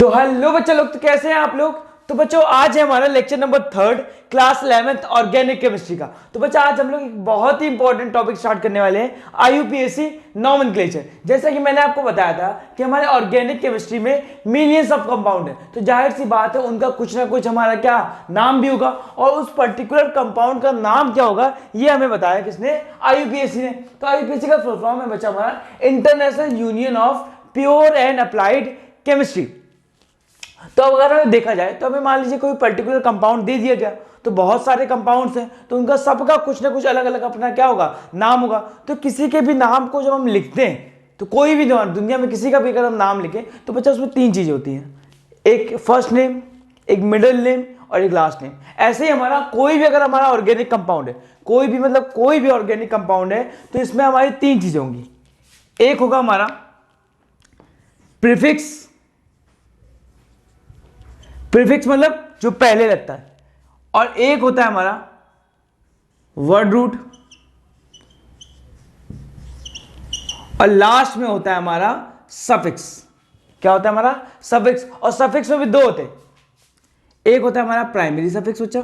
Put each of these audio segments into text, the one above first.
तो हेलो बच्चा लोग, तो कैसे हैं आप लोग। तो बच्चों आज है हमारा lecture number 3 class 11th organic chemistry का। तो बच्चा आज हम लोग एक बहुत ही इंपॉर्टेंट टॉपिक स्टार्ट करने वाले हैं, आईयूपीएसी नॉमेनक्लेचर। जैसा कि मैंने आपको बताया था कि हमारे ऑर्गेनिक केमिस्ट्री में मिलियंस ऑफ कंपाउंड है, तो जाहिर सी बात है उनका कुछ ना कुछ हमारा क्या नाम भी होगा, और उस पर्टिकुलर कंपाउंड का नाम क्या होगा ये हमें बताया किसने, आईयूपीएसी ने। तो आईयूपीएसी का फुल फॉर्म है बच्चा हमारा international union of pure and applied chemistry. तो अगर हमें देखा जाए तो हमें मान लीजिए कोई पर्टिकुलर कंपाउंड दे दिया गया, तो बहुत सारे कंपाउंड्स हैं, तो उनका सबका कुछ ना कुछ अलग अलग अपना क्या होगा, नाम होगा। तो किसी के भी नाम को जब हम लिखते हैं, तो कोई भी दुनिया में किसी का भी अगर हम नाम लिखें तो बच्चा उसमें 3 चीजें होती हैं, एक फर्स्ट नेम, एक मिडिल नेम और एक लास्ट नेम। ऐसे ही हमारा कोई भी अगर हमारा ऑर्गेनिक कंपाउंड है, कोई भी मतलब कोई भी ऑर्गेनिक कंपाउंड है, तो इसमें हमारी 3 चीजें होंगी। एक होगा हमारा प्रीफिक्स, प्रीफिक्स मतलब जो पहले लगता है, और एक होता है हमारा वर्ड रूट, और लास्ट में होता है हमारा सफिक्स। क्या होता है हमारा सफिक्स, और सफिक्स में भी 2 होते हैं, एक होता है हमारा प्राइमरी सफिक्स बच्चा,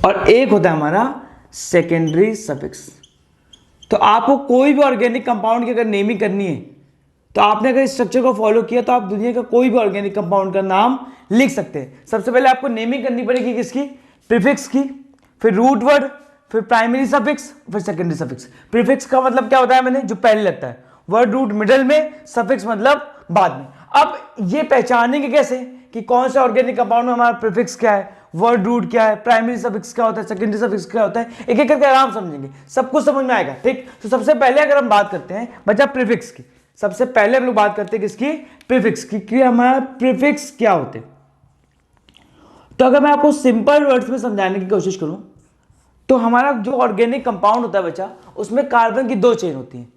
और एक होता है हमारा सेकेंडरी सफिक्स। तो आपको कोई भी ऑर्गेनिक कंपाउंड की अगर नेमिंग करनी है, तो आपने अगर इस स्ट्रक्चर को फॉलो किया तो आप दुनिया का कोई भी ऑर्गेनिक कंपाउंड का नाम लिख सकते हैं। सबसे पहले आपको नेमिंग करनी पड़ेगी किसकी, प्रीफिक्स की, फिर रूट वर्ड, फिर प्राइमरी सफिक्स, फिर सेकेंडरी सफिक्स। प्रीफिक्स का मतलब क्या होता है मैंने, जो पहले लगता है, वर्ड रूट मिडल में, सफिक्स मतलब बाद में। अब ये पहचानेंगे कैसे कि कौन सा ऑर्गेनिक कंपाउंड में हमारा प्रीफिक्स क्या है, वर्ड रूट क्या है, प्राइमरी सफिक्स क्या होता है, सेकेंडरी सफिक्स क्या होता है, एक एक करके आराम समझेंगे, सब कुछ समझ में आएगा। ठीक, तो सबसे पहले अगर हम बात करते हैं बच्चा प्रीफिक्स की, सबसे पहले हम लोग बात करते हैं किसकी, प्रीफिक्स की, कि हमारा प्रीफिक्स क्या होते हैं। तो अगर मैं आपको सिंपल वर्ड्स में समझाने की कोशिश करूं, तो हमारा जो ऑर्गेनिक कंपाउंड होता है बच्चा, उसमें कार्बन की 2 चेन होती हैं,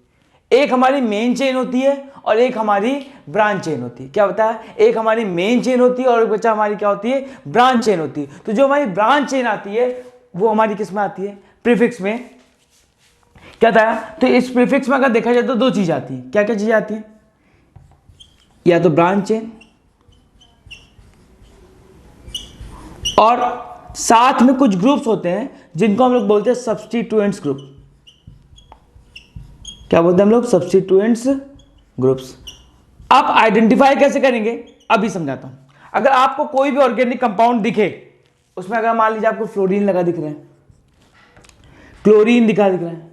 एक हमारी मेन चेन होती है और एक हमारी ब्रांच चेन होती है। क्या होता है, एक हमारी मेन चेन होती है और बच्चा हमारी क्या होती है, ब्रांच चेन होती है। तो जो हमारी ब्रांच चेन आती है वो हमारी किस में आती है, प्रीफिक्स में। क्या था, तो इस प्रीफिक्स में अगर देखा जाए तो 2 चीज आती है। क्या क्या चीजें आती है, या तो ब्रांच चेन, और साथ में कुछ ग्रुप्स होते हैं जिनको हम लोग बोलते हैं सब्स्टिट्यूएंट्स ग्रुप। क्या बोलते हैं हम लोग, सब्स्टिट्यूएंट्स ग्रुप्स। आप आइडेंटिफाई कैसे करेंगे अभी समझाता हूं। अगर आपको कोई भी ऑर्गेनिक कंपाउंड दिखे, उसमें अगर मान लीजिए आपको फ्लोरीन लगा दिख रहा है, क्लोरीन दिख रहा है,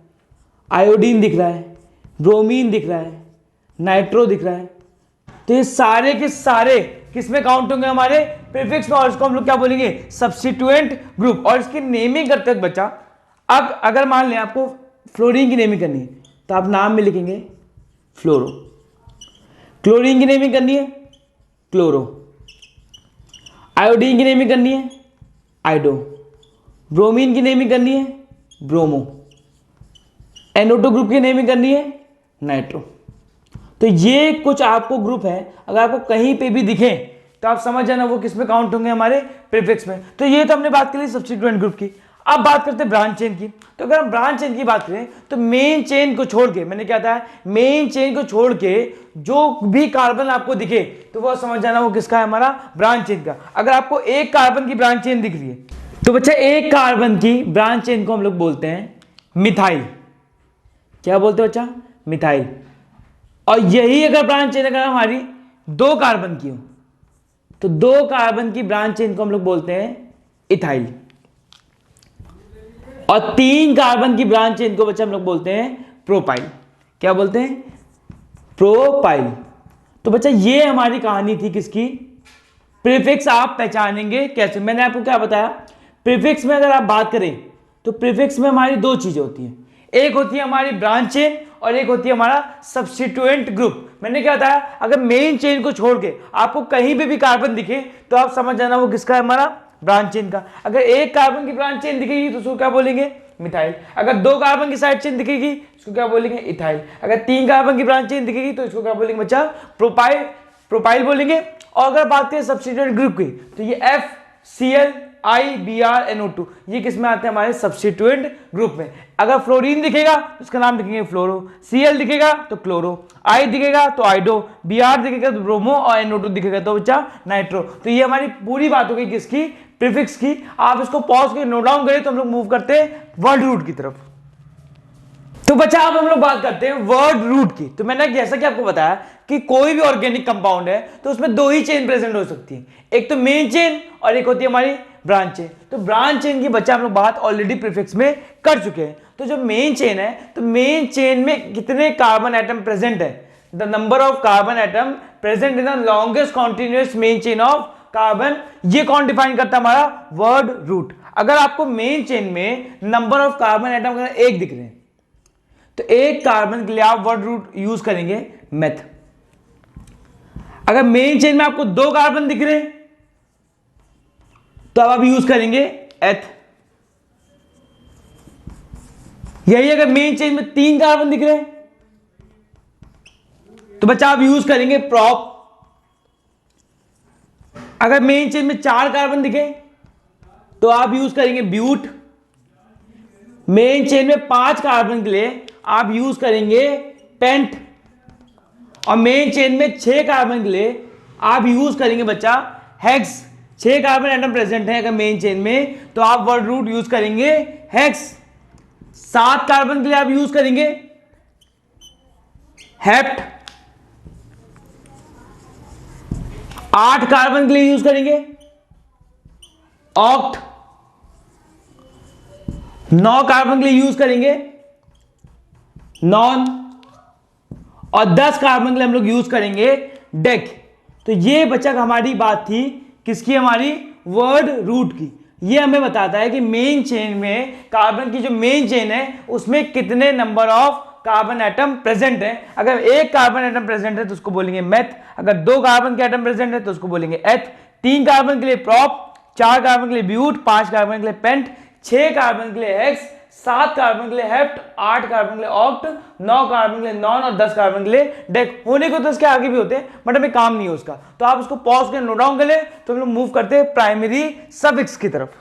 आयोडीन दिख रहा है, ब्रोमीन दिख रहा है, नाइट्रो दिख रहा है, तो ये सारे के सारे किसमें काउंट होंगे, हमारे प्रीफिक्स में, और इसको हम लोग क्या बोलेंगे, सब्स्टिट्यूएंट ग्रुप। और इसकी नेमिंग करते वक्त बच्चा, अब अगर मान लें आपको फ्लोरीन की नेमिंग करनी है, तो आप नाम में लिखेंगे फ्लोरो। क्लोरीन की नेमिंग करनी है क्लोरो, आयोडीन की नेमिंग करनी है आयोडो, ब्रोमीन की नेमिंग करनी है ब्रोमो, NO2 ग्रुप की नेमिंग करनी है नाइट्रो। तो ये कुछ आपको ग्रुप है, अगर आपको कहीं पे भी दिखे तो आप समझ जाना वो किस में काउंट होंगे, हमारे प्रीफिक्स में। तो ये तो हमने बात करी सब्स्टिट्यूएंट ग्रुप की। अब बात करते हैं ब्रांच चेन की। तो अगर हम ब्रांच चेन की बात करें, तो मेन चेन को छोड़ के, मैंने क्या था, मेन चेन को छोड़ के जो भी कार्बन आपको दिखे तो वो समझ जाना वो किसका है, हमारा ब्रांच चेन का। अगर आपको एक कार्बन की ब्रांच चेन दिख रही है, तो बच्चा एक कार्बन की ब्रांच चेन को हम लोग बोलते हैं मिथाइल। क्या बोलते हैं बच्चा, मिथाइल। और यही अगर ब्रांच चेन अगर हमारी 2 कार्बन की हो, तो 2 कार्बन की ब्रांच चेन को हम लोग बोलते हैं इथाइल, और 3 कार्बन की ब्रांच चेन को बच्चा हम लोग बोलते हैं प्रोपाइल। क्या बोलते हैं, प्रोपाइल। तो बच्चा ये हमारी कहानी थी किसकी, प्रीफिक्स आप पहचानेंगे कैसे। मैंने आपको क्या बताया, प्रीफिक्स में अगर आप बात करें तो प्रीफिक्स में हमारी 2 चीजें होती हैं, एक होती है हमारी ब्रांच चेन और एक होती है हमारा सब्स्टिट्यूएंट ग्रुप। मैंने क्या बताया, अगर मेन चेन को छोड़ के आपको कहीं पे भी कार्बन दिखे तो आप समझ जाना वो किसका है, हमारा ब्रांच चेन का। अगर एक कार्बन की ब्रांच चेन दिखेगी तो उसको क्या बोलेंगे, मिथाइल। अगर 2 कार्बन की साइड चेन दिखेगी इसको क्या बोलेंगे, इथाइल। अगर 3 कार्बन की ब्रांच चेन दिखेगी तो इसको क्या बोलेंगे बच्चा, प्रोपाइल, प्रोपाइल बोलेंगे। और अगर बात करें सब्स्टिट्यूएंट ग्रुप की, तो ये FCl IBrNO2, ये किस में आते हैं हमारे सब्स्टिट्यूएंट ग्रुप में। अगर फ्लोरीन दिखेगा तो उसका नाम लिखेंगे फ्लोरो, Cl दिखेगा तो क्लोरो, I दिखेगा तो आइडो, Br दिखेगा तो ब्रोमो और NO2 दिखेगा तो बच्चा नाइट्रो। तो ये हमारी पूरी बात हो गई किसकी, प्रीफिक्स की। आप इसको पॉज करके नोट डाउन करें तो हम लोग मूव करते हैं वर्ड रूट की तरफ। तो बच्चा अब हम लोग बात करते हैं वर्ड रूट की। तो मैंने जैसा कि आपको बताया कि कोई भी ऑर्गेनिक कंपाउंड है तो उसमें दो ही चेन प्रेजेंट हो सकती है, एक तो मेन चेन और एक होती है हमारी ब्रांच चेन। तो ब्रांच चेन की बच्चा हम लोग बात ऑलरेडी प्रीफिक्स में कर चुके हैं। तो जो मेन चेन है, तो मेन चेन में कितने कार्बन एटम प्रेजेंट है, the number of carbon atom present in the longest continuous main chain of carbon, ये कौन डिफाइन करता है, हमारा वर्ड रूट। अगर आपको मेन चेन में नंबर ऑफ कार्बन एटम अगर एक दिख रहे हैं तो एक कार्बन के लिए आप वर्ड रूट यूज करेंगे मेथ। अगर मेन चेन में आपको दो कार्बन दिख रहे हैं तो अब आप यूज करेंगे एथ। यही अगर मेन चेन में तीन कार्बन दिख रहे हैं तो बच्चा आप यूज करेंगे प्रॉप। अगर मेन चेन में चार कार्बन दिखे तो आप यूज करेंगे ब्यूट। मेन चेन में पांच कार्बन के लिए आप यूज करेंगे पेंट। और मेन चेन में 6 कार्बन के लिए आप यूज करेंगे बच्चा हेक्स। 6 कार्बन एटम प्रेजेंट है अगर मेन चेन में तो आप वर्ड रूट यूज करेंगे हेक्स। 7 कार्बन के लिए आप यूज करेंगे हेप्ट। 8 कार्बन के लिए यूज करेंगे ऑक्ट। 9 कार्बन के लिए यूज करेंगे नॉन। और 10 कार्बन के लिए हम लोग यूज करेंगे डेक। तो ये बच्चा हमारी बात थी किसकी, हमारी वर्ड रूट की। ये हमें बताता है कि मेन चेन में कार्बन की जो मेन चेन है उसमें कितने number of carbon atom present है। अगर एक कार्बन एटम प्रेजेंट है तो उसको बोलेंगे मेथ। अगर 2 कार्बन के एटम प्रेजेंट है तो उसको बोलेंगे एथ। 3 कार्बन के लिए प्रॉप, 4 कार्बन के लिए ब्यूट, 5 कार्बन के लिए पेंट, 6 कार्बन के लिए हेक्स, 7 कार्बन के लिए हेप्ट, 8 कार्बन के लिए ऑक्ट, 9 कार्बन के लिए नॉन और 10 कार्बन के लिए डेक। होने को तो इसके आगे भी होते हैं बट हमें काम नहीं है उसका। तो आप उसको पॉज करके नोट डाउन कर ले। तो हम लोग मूव करते हैं प्राइमरी सफिक्स की तरफ।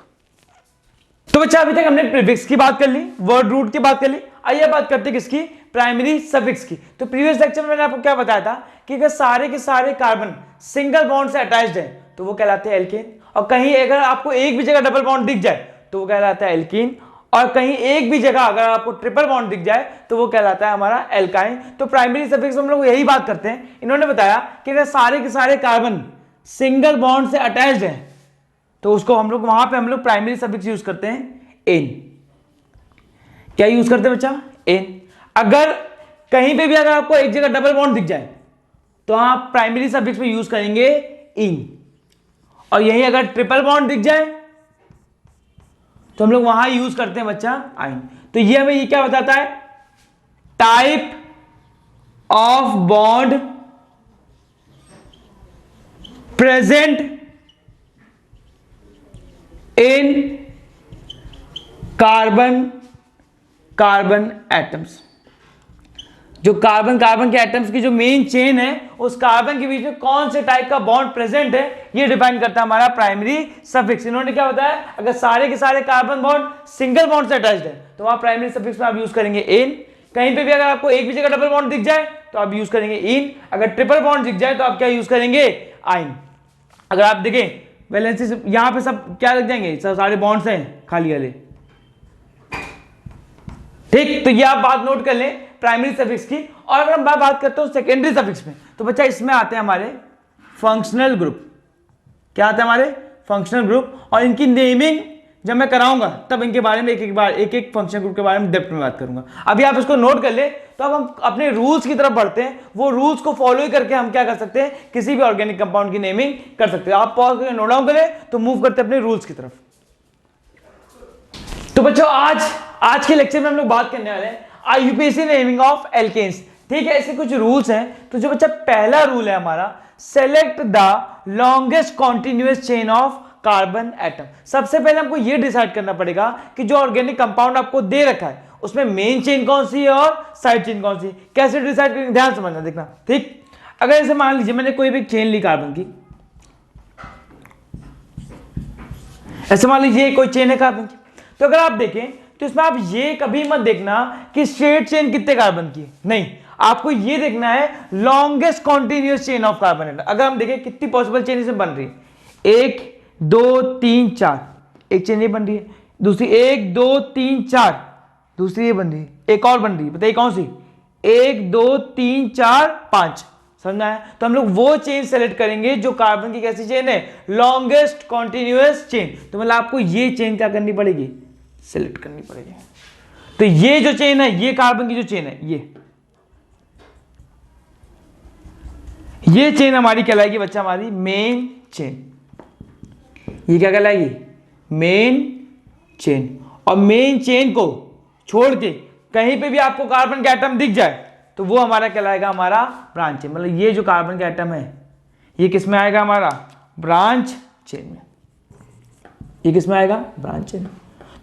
तो बच्चा अभी तक हमने प्रीफिक्स की बात कर ली, वर्ड रूट की बात कर ली। आइए बात करते हैं किसकी, प्राइमरी सफिक्स की। तो प्रीवियस लेक्चर में मैंने आपको क्या बताया था कि अगर सारे के सारे कार्बन सिंगल बॉन्ड से अटैच्ड है तो वो कहलाते हैं एल्केन। और कहीं अगर आपको एक भी जगह डबल बॉन्ड दिख जाए तो वो कहलाता है एल्कीन। और कहीं एक भी जगह अगर आपको ट्रिपल बॉन्ड दिख जाए तो वो कहलाता है हमारा एल्काइन। तो प्राइमरी सफिक्स में हम लोग यही बात करते हैं। इन्होंने बताया कि अगर सारे के सारे कार्बन सिंगल बॉन्ड से अटैच्ड हैं तो उसको हम लोग वहां पे हम लोग प्राइमरी सफिक्स यूज करते हैं एन। क्या यूज करते हैं बच्चा, एन। अगर कहीं पे भी अगर आपको एक जगह डबल बॉन्ड दिख जाए तो आप प्राइमरी सफिक्स में यूज करेंगे इन। और यही अगर ट्रिपल बॉन्ड दिख जाए तो हम लोग वहां यूज करते हैं बच्चा आइन। तो ये हमें ये क्या बताता है, type of bond present in carbon carbon atoms. जो कार्बन कार्बन के एटम्स की जो मेन चेन है उस कार्बन के बीच में कौन से टाइप का बॉन्ड प्रेजेंट है ये डिफाइन करता है हमारा प्राइमरी सफिक्स। इन्होंने क्या बताया, अगर सारे के सारे कार्बन बॉन्ड सिंगल बॉन्ड से अटैच्ड है तो वहां प्राइमरी सफिक्स में आप यूज करेंगे एन। कहीं पे भी अगर आपको एक भी जगह डबल बॉन्ड दिख जाए तो आप यूज करेंगे इन। अगर ट्रिपल बॉन्ड दिख जाए तो आप क्या यूज करेंगे, आइन। अगर आप देखें वैलेंसी यहां पे सब क्या लग जाएंगे, सब सारे बॉन्ड्स हैं खाली वाले, ठीक। तो ये आप बात नोट कर लें प्राइमरी सफिक्स की। और अगर हम बात करते हैं सेकेंडरी सफिक्स में तो बच्चा इसमें आते हैं हमारे फंक्शनल ग्रुप। क्या आता है हमारे फंक्शनल ग्रुप। और इनकी नेमिंग जब मैं कराऊंगा तब इनके बारे में एक एक फंक्शनल ग्रुप के बारे में डेप्थ में बात करूंगा। अभी आप इसको नोट कर ले। तो अब हम अपने रूल्स की तरफ बढ़ते हैं। वो रूल्स को फॉलो ही करके हम क्या कर सकते हैं, किसी भी ऑर्गेनिक कंपाउंड की नेमिंग कर सकते हैं। आप पॉज करके नोट डाउन करें तो मूव करते हैं अपने रूल्स की तरफ। तो बच्चों आज के लेक्चर में हम लोग बात करने वाले हैं IUPAC नेमिंग ऑफ एल्केन्स। ठीक है, ऐसे कुछ रूल्स हैं। तो जो बच्चा पहला रूल है हमारा, select the longest continuous chain of carbon atom. सबसे पहले हमको यह डिसाइड करना पड़ेगा कि जो ऑर्गेनिक कंपाउंड आपको दे रखा है उसमें मेन चेन कौन सी है और साइड चेन कौन सी। कैसे डिसाइड करेंगे, ध्यान समझना, देखना, ठीक। अगर ऐसे मान लीजिए मैंने कोई भी चेन ली कार्बन की, ऐसे मान लीजिए कोई चेन है कार्बन की, तो अगर आप देखें तो इसमें आप ये कभी मत देखना कि स्ट्रेट चेन कितने कार्बन की है, नहीं, आपको ये देखना है longest continuous chain of carbon atom. अगर हम देखें कितनी पॉसिबल चेन इसमें बन रही है, 1 2 3 4, एक चेन ये बन रही है, दूसरी 1 2 3 4, दूसरी ये बन रही है, एक और बन रही है, बताइए कौन सी, 1 2 3 4 5, समझना है। तो हम लोग वो चेन सेलेक्ट करेंगे जो कार्बन की कैसी चेन है, लॉन्गेस्ट कॉन्टिन्यूअस चेन। तो मतलब आपको ये चेन क्या करनी पड़ेगी, सेलेक्ट करनी पड़ेगी। तो ये जो चेन है, ये कार्बन की जो चेन है, ये चेन हमारी कहलाएगी बच्चा, हमारी मेन चेन। ये क्या कहलाएगी, मेन चेन। और मेन चेन को छोड़ के कहीं पे भी आपको कार्बन का एटम दिख जाए तो वो हमारा कहलाएगा हमारा ब्रांच चेन। मतलब ये जो कार्बन का एटम है ये किस में आएगा, हमारा ब्रांच चेन में। ये किस में आएगा, ब्रांच चेन।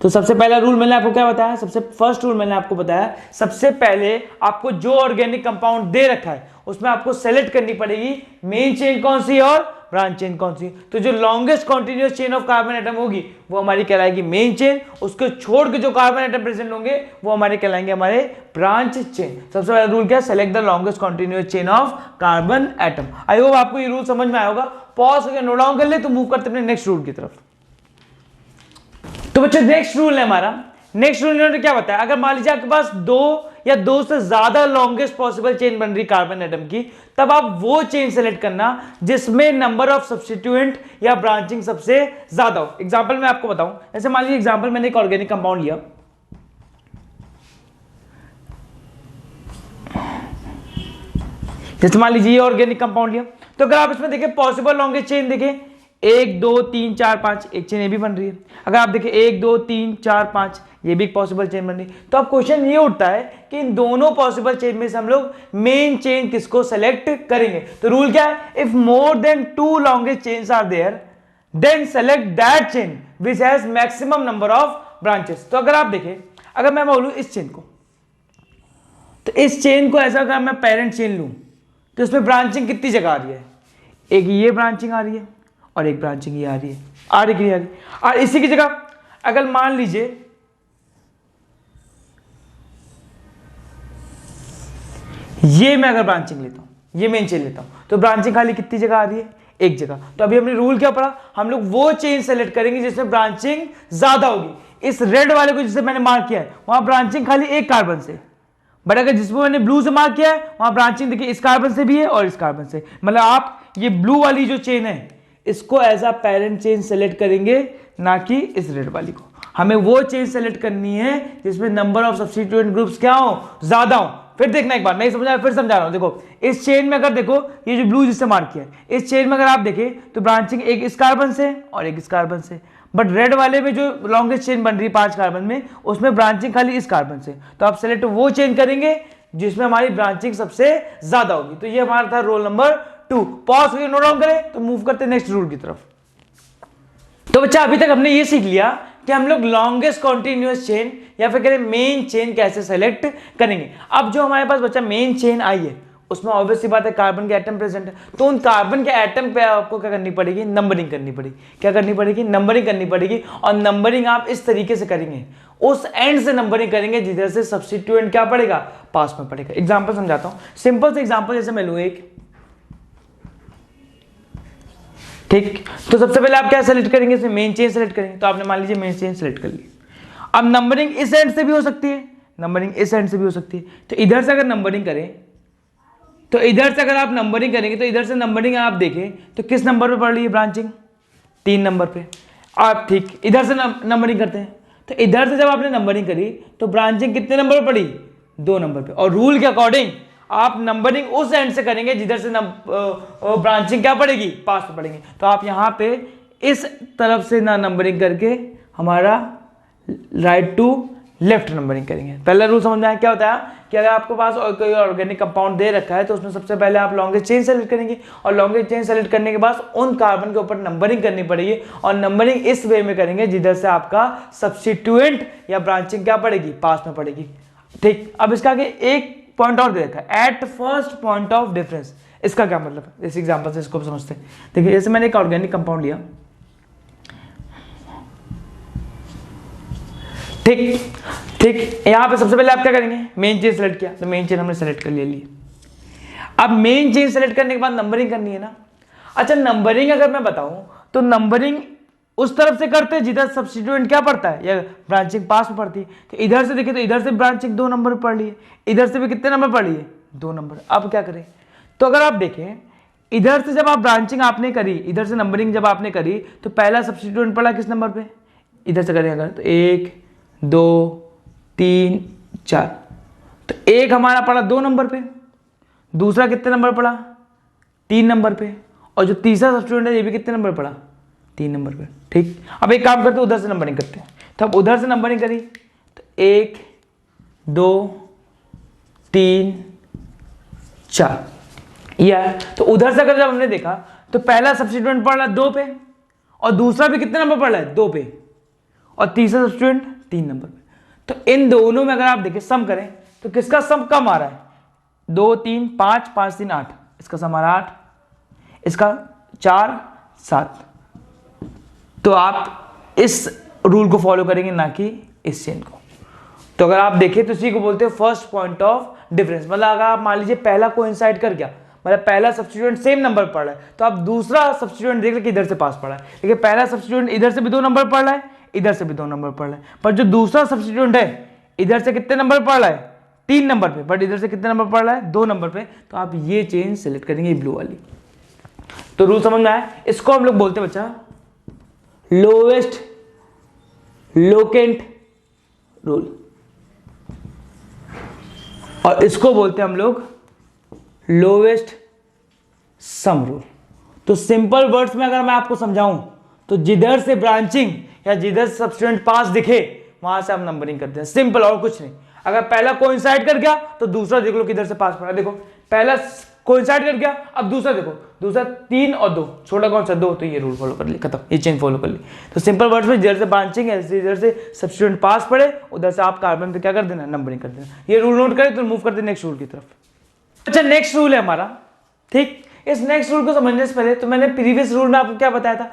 तो सबसे पहला रूल मैंने आपको क्या बताया, सबसे फर्स्ट रूल मैंने आपको बताया, सबसे पहले आपको जो ऑर्गेनिक कंपाउंड दे रखा है उसमें आपको सेलेक्ट करनी पड़ेगी मेन चेन कौन सी और ब्रांच चेन कौन सी। तो जो longest continuous chain of carbon atom होगी वो हमारी कहलाएगी मेन चेन, उसको छोड़ के जो कार्बन एटम प्रेजेंट होंगे वो हमारे कहलाएंगे हमारे ब्रांच चेन। सबसे पहला रूल क्या है, select the longest continuous chain of carbon atom. I hope आपको ये रूल समझ में आया होगा। पॉज करके नोट डाउन कर ले तो मूव करते अपने नेक्स्ट रूल की तरफ। तो बच्चों नेक्स्ट रूल है हमारा, नेक्स्ट रूल इन्होंने क्या बताया, अगर मान लीजिए आपके पास दो या दो से ज्यादा लॉन्गेस्ट पॉसिबल चेन बन रही कार्बन एटम की, तब आप वो चेन सेलेक्ट करना जिसमें नंबर ऑफ सब्स्टिट्यूएंट या ब्रांचिंग सबसे ज्यादा हो। एग्जांपल मैं आपको बताऊं, जैसे मान लीजिए एग्जांपल मैंने एक ऑर्गेनिक कंपाउंड लिया, जैसे मान लीजिए ये ऑर्गेनिक कंपाउंड लिया, तो अगर आप इसमें देखें पॉसिबल लॉन्गेस्ट चेन देखें 1 2 3 4 5, एक चेन ये भी बन रही है। अगर आप देखें 1 2 3 4 5, ये भी एक पॉसिबल चेन बन रही है। तो अब क्वेश्चन ये उठता है कि इन दोनों पॉसिबल चेन में से हम लोग मेन चेन किसको सेलेक्ट करेंगे। तो रूल क्या है, if more than 2 longest chains are there then select that chain which has maximum number of branches. तो अगर आप देखें, अगर मैं बोलूं इस चेन को, तो इस चेन को ऐसा अगर मैं पेरेंट चेन लूं तो इसमें ब्रांचिंग कितनी जगह आ रही है, एक ये ब्रांचिंग आ रही है और एक ब्रांचिंग ये आ रही है, आ रही है। और इसी की जगह अगर मान लीजिए ये मैं अगर ब्रांचिंग लेता हूं, ये मेन चेन लेता हूं, तो ब्रांचिंग खाली कितनी जगह आ रही है, एक जगह। तो अभी हमने रूल क्या पढ़ा, हम लोग वो चेन सेलेक्ट करेंगे जिसमें ब्रांचिंग ज्यादा होगी। इस रेड वाले को जिसे मैंने मार्क किया है वहां ब्रांचिंग खाली एक कार्बन से, बट अगर जिसमें मैंने ब्लू से मार्क किया है वहां ब्रांचिंग देखिए इस कार्बन से भी है और इस कार्बन से। मतलब आप ये ब्लू वाली जो चेन है इसको as a parent chain select करेंगे, ना कि इस रेड वाली को। हमें वो चेन सेलेक्ट करनी है जिसमें नंबर ऑफ सब्स्टिट्यूएंट ग्रुप्स क्या हो, ज्यादा हो। फिर देखना एक बार, नहीं समझा फिर समझा रहा हूं। देखो इस चेन में अगर देखो ये जो ब्लू जिससे मार्क किया है, इस चेन में अगर आप देखें तो ब्रांचिंग एक इस कार्बन से और एक इस कार्बन से, बट रेड वाले में जो लॉन्गेस्ट चेन बन रही है 5 कार्बन में, उसमें ब्रांचिंग खाली इस कार्बन से। तो आप सेलेक्ट वो चेन करेंगे जिसमें हमारी ब्रांचिंग सबसे ज्यादा होगी। तो ये हमारा था रोल नंबर 2। पॉज करके नोट डाउन करें तो मूव करते नेक्स्ट रूल की तरफ। तो बच्चा अभी तक हमने ये सीख लिया कि हम लोग लॉन्गेस्ट कॉन्टिन्यूअस चेन या फिर करें मेन चेन कैसे सेलेक्ट करेंगे। अब जो हमारे पास बच्चा मेन चेन आई है उसमें ऑब्वियस सी बात है कार्बन के एटम प्रेजेंट है, तो उन कार्बन के एटम पे आपको क्या करनी पड़ेगी, नंबरिंग करनी पड़ेगी। क्या करनी पड़ेगी, नंबरिंग करनी पड़ेगी। और नंबरिंग आप इस तरीके से करेंगे, उस एंड से नंबरिंग करेंगे जिधर से सब्स्टिट्यूएंट क्या पड़ेगा, पास में पड़ेगा। एग्जांपल समझाता हूं, सिंपल से एग्जांपल जैसे मैं लूं एक, ठीक। तो सबसे पहले आप क्या सेलेक्ट करेंगे, इसमें मेन चेन सेलेक्ट करेंगे। तो आपने मान लीजिए मेन चेन सेलेक्ट कर ली। अब नंबरिंग इस एंड से भी हो सकती है, नंबरिंग इस एंड से भी हो सकती है। तो इधर से अगर नंबरिंग करें, तो इधर से अगर आप नंबरिंग करेंगे तो इधर से नंबरिंग आप देखें तो किस नंबर पे पड़ रही है ब्रांचिंग, 3 नंबर पे। आप ठीक इधर से नंबरिंग करते हैं, तो इधर से जब आपने नंबरिंग करी तो ब्रांचिंग कितने नंबर पे पड़ी, 2 नंबर पे। और रूल के अकॉर्डिंग आप नंबरिंग उस एंड से करेंगे जिधर से ब्रांचिंग क्या पड़ेगी, पास पे पड़ेंगे। तो आप यहाँ पे इस तरफ से ना नंबरिंग करके हमारा राइट टू लेफ्ट नंबरिंग करेंगे। पहला रूल समझ में आया क्या होता है कि अगर आपके पास कोई ऑर्गेनिक कंपाउंड दे रखा है तो उसमें सबसे पहले आप लॉन्गेस्ट चेन सेलेक्ट करेंगे, और लॉन्गेस्ट चेन सेलेक्ट करने के बाद उन कार्बन के ऊपर नंबरिंग करनी पड़ेगी। और नंबरिंग इस वे में करेंगे जिधर से आपका सब्स्टिट्यूएंट या ब्रांचिंग क्या पड़ेगी, पास में पड़ेगी। ठीक। अब इसका आगे एक पॉइंट और दे रखा है, at first point of difference. इसका क्या मतलब है, इस एग्जांपल से इसको समझते हैं। देखिए जैसे मैंने एक ऑर्गेनिक कंपाउंड लिया, ठीक ठीक। यहाँ पे सबसे पहले आप क्या करेंगे, मेन चेन सेलेक्ट किया तो मेन चेन हमने सेलेक्ट कर लिया। अब मेन चेन सेलेक्ट करने के बाद नंबरिंग करनी है ना। अच्छा, नंबरिंग अगर मैं बताऊं तो नंबरिंग उस तरफ से करते हैं जिधर सब्स्टिट्यूएंट क्या पढ़ता है या ब्रांचिंग पास में पढ़ती है। तो इधर से देखिए तो इधर से ब्रांचिंग 2 नंबर पढ़ लिए, इधर से भी कितने नंबर पढ़ लिए, 2 नंबर। अब क्या करें, तो अगर आप देखें इधर से जब आप ब्रांचिंग आपने करी, इधर से नंबरिंग जब आपने करी तो पहला सब्स्टिट्यूएंट पढ़ा किस नंबर पे, इधर से करें अगर तो 1 2 3 4, तो एक हमारा पड़ा 2 नंबर पे, दूसरा कितने नंबर पड़ा 3 नंबर पे, और जो तीसरा सब्स्टिट्यूएंट है ये भी कितने नंबर पड़ा 3 नंबर पे। ठीक, अब एक काम करते हैं उधर से नंबरिंग करते हैं। तो अब उधर से नंबरिंग करी तो 1 2 3 4 यह है। तो उधर से अगर जब हमने देखा तो पहला सब्स्टिट्यूएंट पड़ रहा है 2 पे, और दूसरा भी कितने नंबर पड़ रहा है 2 पे, और तीसरा सब्स्टिट्यूएंट 3 नंबर पे। तो इन दोनों में अगर आप देखें सम करें तो किसका सम कम आ रहा है, 2 3 5 5 3 8, इसका सम आ रहा 8, इसका 4 7। तो आप इस रूल को फॉलो करेंगे ना कि इस चेन को। तो अगर आप देखें तो इसी को बोलते हैं फर्स्ट पॉइंट ऑफ डिफरेंस। मतलब अगर आप मान लीजिए पहला कोइंसाइड कर गया, मतलब पहला सब्स्टिट्यूएंट सेम नंबर पढ़ रहा है, तो आप दूसरा सब्स्टिट्यूएंट देख लें कि इधर से पास पढ़ा है, लेकिन पहला सब्स्टिट्यूएंट इधर से भी 2 नंबर पढ़ रहा है, इधर से भी 2 नंबर पढ़ रहा है, पर जो दूसरा सब्स्टिट्यूएंट है इधर से कितने नंबर पढ़ रहा है 3 नंबर पे, बट इधर से कितने नंबर पढ़ रहा है 2 नंबर पे। तो आप ये चेन सेलेक्ट करेंगे ब्लू वाली। तो रूल समझ में आया, इसको हम लोग बोलते हैं बच्चा लोवेस्ट लोकेंट रूल, और इसको बोलते हैं हम लोग लोवेस्ट सम रूल। तो सिंपल वर्ड्स में अगर मैं आपको समझाऊं तो जिधर से ब्रांचिंग या जिधर से सब्स्टिट्यूएंट पास दिखे वहां से आप नंबरिंग करते हैं, सिंपल, और कुछ नहीं। अगर पहला कोइंसाइड कर गया तो दूसरा देख लो किधर से पास पड़ा, देखो पहला कोइंसाइड कर गया, अब दूसरा देखो, दूसरा 3 और 2, छोटा कौन सा 2, तो ये रूल फॉलो कर ली, खत्म, ये चेन फॉलो कर ली। तो सिंपल वर्ड्स में जिधर से ब्रांचिंग है इधर से सब्स्टिट्यूएंट पास पड़े उधर से आप कार्बन पे क्या कर देना, नंबरिंग कर देना। ये रूल नोट करें तो मूव करते नेक्स्ट रूल की तरफ। अच्छा, नेक्स्ट रूल है हमारा, ठीक। इस नेक्स्ट रूल को समझने से पहले तो मैंने प्रीवियस रूल में आपको क्या बताया था,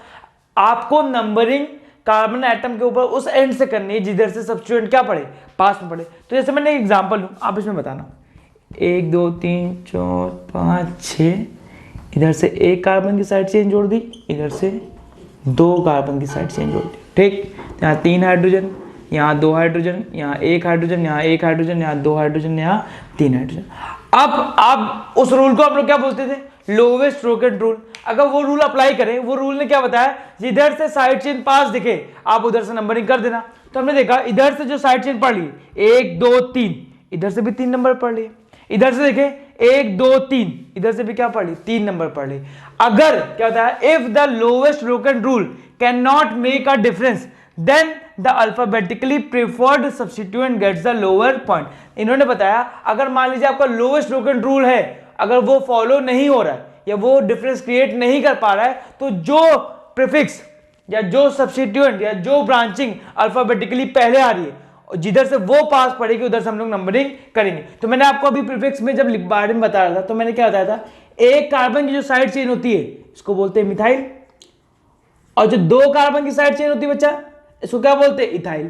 आपको नंबरिंग कार्बन एटम के ऊपर उस एंड से करनी है जिधर से सब्स्टिट्यूएंट क्या पड़े, पास में पड़े। तो जैसे मैंने एग्जांपल लूं, आप इसमें बताना 1 2 3 4 5 6, इधर से एक कार्बन की साइड चेन जोड़ दी, इधर से 2 कार्बन की साइड चेन जोड़ दी, ठीक। यहाँ 3 हाइड्रोजन, यहाँ 2 हाइड्रोजन, यहाँ 1 हाइड्रोजन, यहाँ 1 हाइड्रोजन, यहाँ 2 हाइड्रोजन, यहाँ 3 हाइड्रोजन। अब आप उस रूल को हम लोग क्या बोलते थे, लोवेस्ट लोकेंट रूल। अगर वो रूल अप्लाई करें, वो रूल ने क्या बताया, जिधर से साइड चेन पास दिखे आप उधर से नंबरिंग कर देना। तो हमने देखा इधर से जो साइड चेन पढ़ ली 1 2 3, इधर से भी 3 नंबर पढ़ लिए, इधर से देखे 1 2 3, इधर से भी क्या पढ़ ली 3 नंबर पढ़ ली। अगर क्या होता है, if the lowest locant rule can not make a difference then the alphabetically preferred substituent gets the lower point. इन्होंने बताया अगर मान लीजिए आपका लोवेस्ट लोकेंट रूल है, अगर वो फॉलो नहीं हो रहा है या वो डिफरेंस क्रिएट नहीं कर पा रहा है, तो जो प्रीफिक्स या जो सब्स्टिट्यूएंट या जो ब्रांचिंग अल्फाबेटिकली पहले आ रही है जिधर से वो पास पड़ेगी उधर से हम लोग नंबरिंग करेंगे। तो मैंने आपको अभी प्रीफिक्स में जब बारे में बता रहा था तो मैंने क्या बताया था, एक कार्बन की जो साइड चेन होती है इसको बोलते हैं मिथाइल, और जो 2 कार्बन की साइड चेन होती है बच्चा इसको क्या बोलते हैं, इथाइल।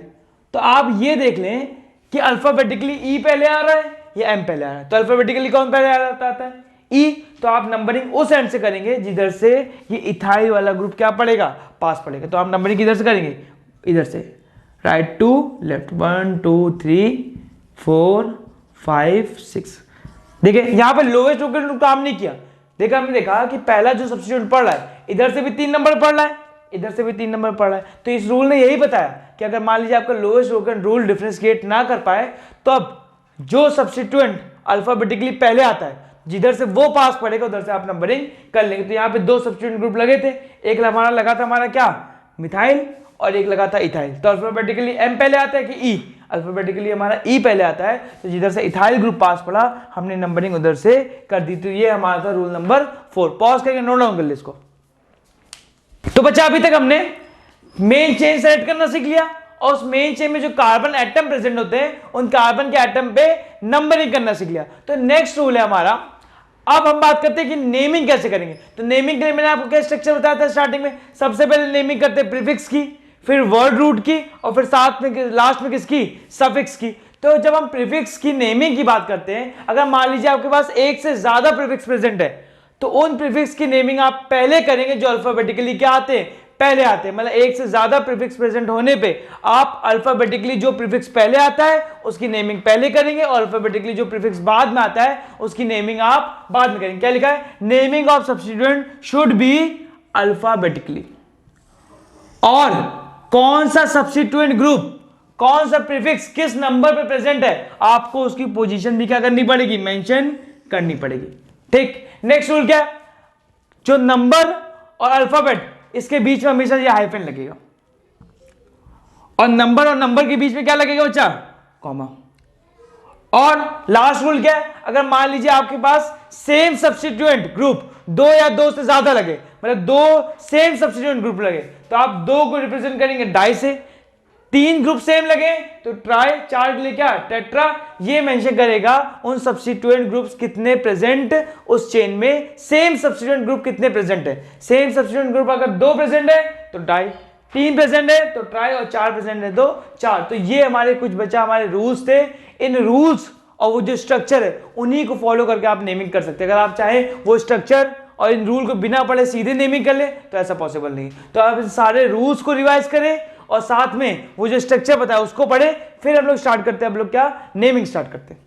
तो आप ये देख लें कि अल्फाबेटिकली ई पहले आ रहा है या एम पहले आ रहा है। तो अल्फाबेटिकली कौन पहले आता है, ई। तो आप नंबरिंग उस एंड से करेंगे जिधर से ये इथाइल वाला ग्रुप क्या पड़ेगा, पास पड़ेगा। तो आप नंबरिंग किधर से करेंगे, इधर से, राइट टू लेफ्ट, 1 2 3 4 5 6। देखिए यहां पे लोवेस्ट लोकेंट काम नहीं किया। देखा, हमने देखा कि पहला जो सब्स्टिट्यूएंट पढ़ रहा है इधर से भी 3 नंबर पढ़ रहा है, इधर से भी 3 नंबर पढ़ रहा है। तो इस रूल ने यही बताया कि अगर मान लीजिए आपका lowest locant rule difference create ना कर पाए तो अब जो सब्स्टिट्यूएंट अल्फाबेटिकली पहले आता है जिधर से वो पास पड़ेगा उधर से आप नंबरिंग कर लेंगे। तो यहाँ पे 2 सब्स्टिट्यूएंट ग्रुप लगे थे, एक हमारा लगा था हमारा क्या, मिथाइल, और एक लगा था इथाइल। तो अल्फाबेटिकली एम पहले आता है कि ई, अल्फाबेटिकली हमारा ई पहले आता है। तो जिधर से इथाइल ग्रुप पास पड़ा हमने नंबरिंग उधर से कर दी। तो ये हमारा था रूल नंबर 4। पॉज करके नोट डाउन कर ले इसको। तो बच्चा अभी तक हमने मेन चेन सेलेक्ट करना सीख लिया, और उस मेन चेन में जो कार्बन एटम प्रेजेंट होते हैं उन कार्बन के एटम पे नंबरिंग करना सीख लिया। तो नेक्स्ट रूल है हमारा, अब हम बात करते हैं कि नेमिंग कैसे करेंगे। तो नेमिंग के लिए मैंने आपको क्या स्ट्रक्चर बताया था स्टार्टिंग में, सबसे पहले नेमिंग करते हैं प्रीफिक्स की, फिर वर्ड रूट की, और फिर साथ में लास्ट में किसकी, सफिक्स की। तो जब हम प्रीफिक्स की नेमिंग की बात करते हैं, अगर मान लीजिए आपके पास एक से ज्यादा प्रीफिक्स प्रेजेंट है, तो उन प्रीफिक्स की नेमिंग आप पहले करेंगे जो अल्फाबेटिकली क्या आते हैं, पहले आते हैं। मतलब एक से ज्यादा प्रीफिक्स प्रेजेंट होने पे आप अल्फाबेटिकली जो प्रीफिक्स पहले आता है उसकी नेमिंग पहले करेंगे, और अल्फाबेटिकली जो प्रीफिक्स बाद में आता है उसकी नेमिंग आप बाद में करेंगे। क्या लिखा है, naming of substituent should be alphabetically. और कौन सा सब्स्टिट्यूएंट ग्रुप, कौन सा प्रीफिक्स किस नंबर पे प्रेजेंट है, आपको उसकी पोजीशन भी क्या करनी पड़ेगी, मेंशन करनी पड़ेगी। ठीक, नेक्स्ट रूल क्या है, जो नंबर और अल्फाबेट इसके बीच में हमेशा ये हाइफन लगेगा, और नंबर के बीच में क्या लगेगा बच्चा, कॉमा। और लास्ट रूल क्या है, अगर मान लीजिए आपके पास सेम सब्स्टिट्यूएंट ग्रुप दो या दो से ज्यादा लगे, मतलब दो सेम सब्स्टिट्यूएंट ग्रुप लगे, तो आप दो को रिप्रेजेंट करेंगे डाई से, तीन ग्रुप सेम लगे तो ट्राई, चार के लिए क्या, टेट्रा। ये मेंशन करेगा उन सब्स्टिट्यूएंट ग्रुप्स कितने प्रेजेंट उस चेन में, सेम सब्स्टिट्यूएंट ग्रुप कितने प्रेजेंट है। सेम सब्स्टिट्यूएंट ग्रुप अगर दो प्रेजेंट है तो डाई, तीन प्रेजेंट है तो ट्राई, और चार प्रेजेंट है तो चार। तो ये हमारे कुछ बच्चा हमारे रूल्स थे। इन रूल्स और वो जो स्ट्रक्चर है उन्हीं को फॉलो करके आप नेमिंग कर सकते हैं। अगर आप चाहें वो स्ट्रक्चर और इन रूल को बिना पढ़े सीधे नेमिंग कर ले तो ऐसा पॉसिबल नहीं। तो आप इन सारे रूल्स को रिवाइज करें और साथ में वो जो स्ट्रक्चर बताया उसको पढ़े, फिर हम लोग स्टार्ट करते हैं, हम लोग क्या, नेमिंग स्टार्ट करते हैं।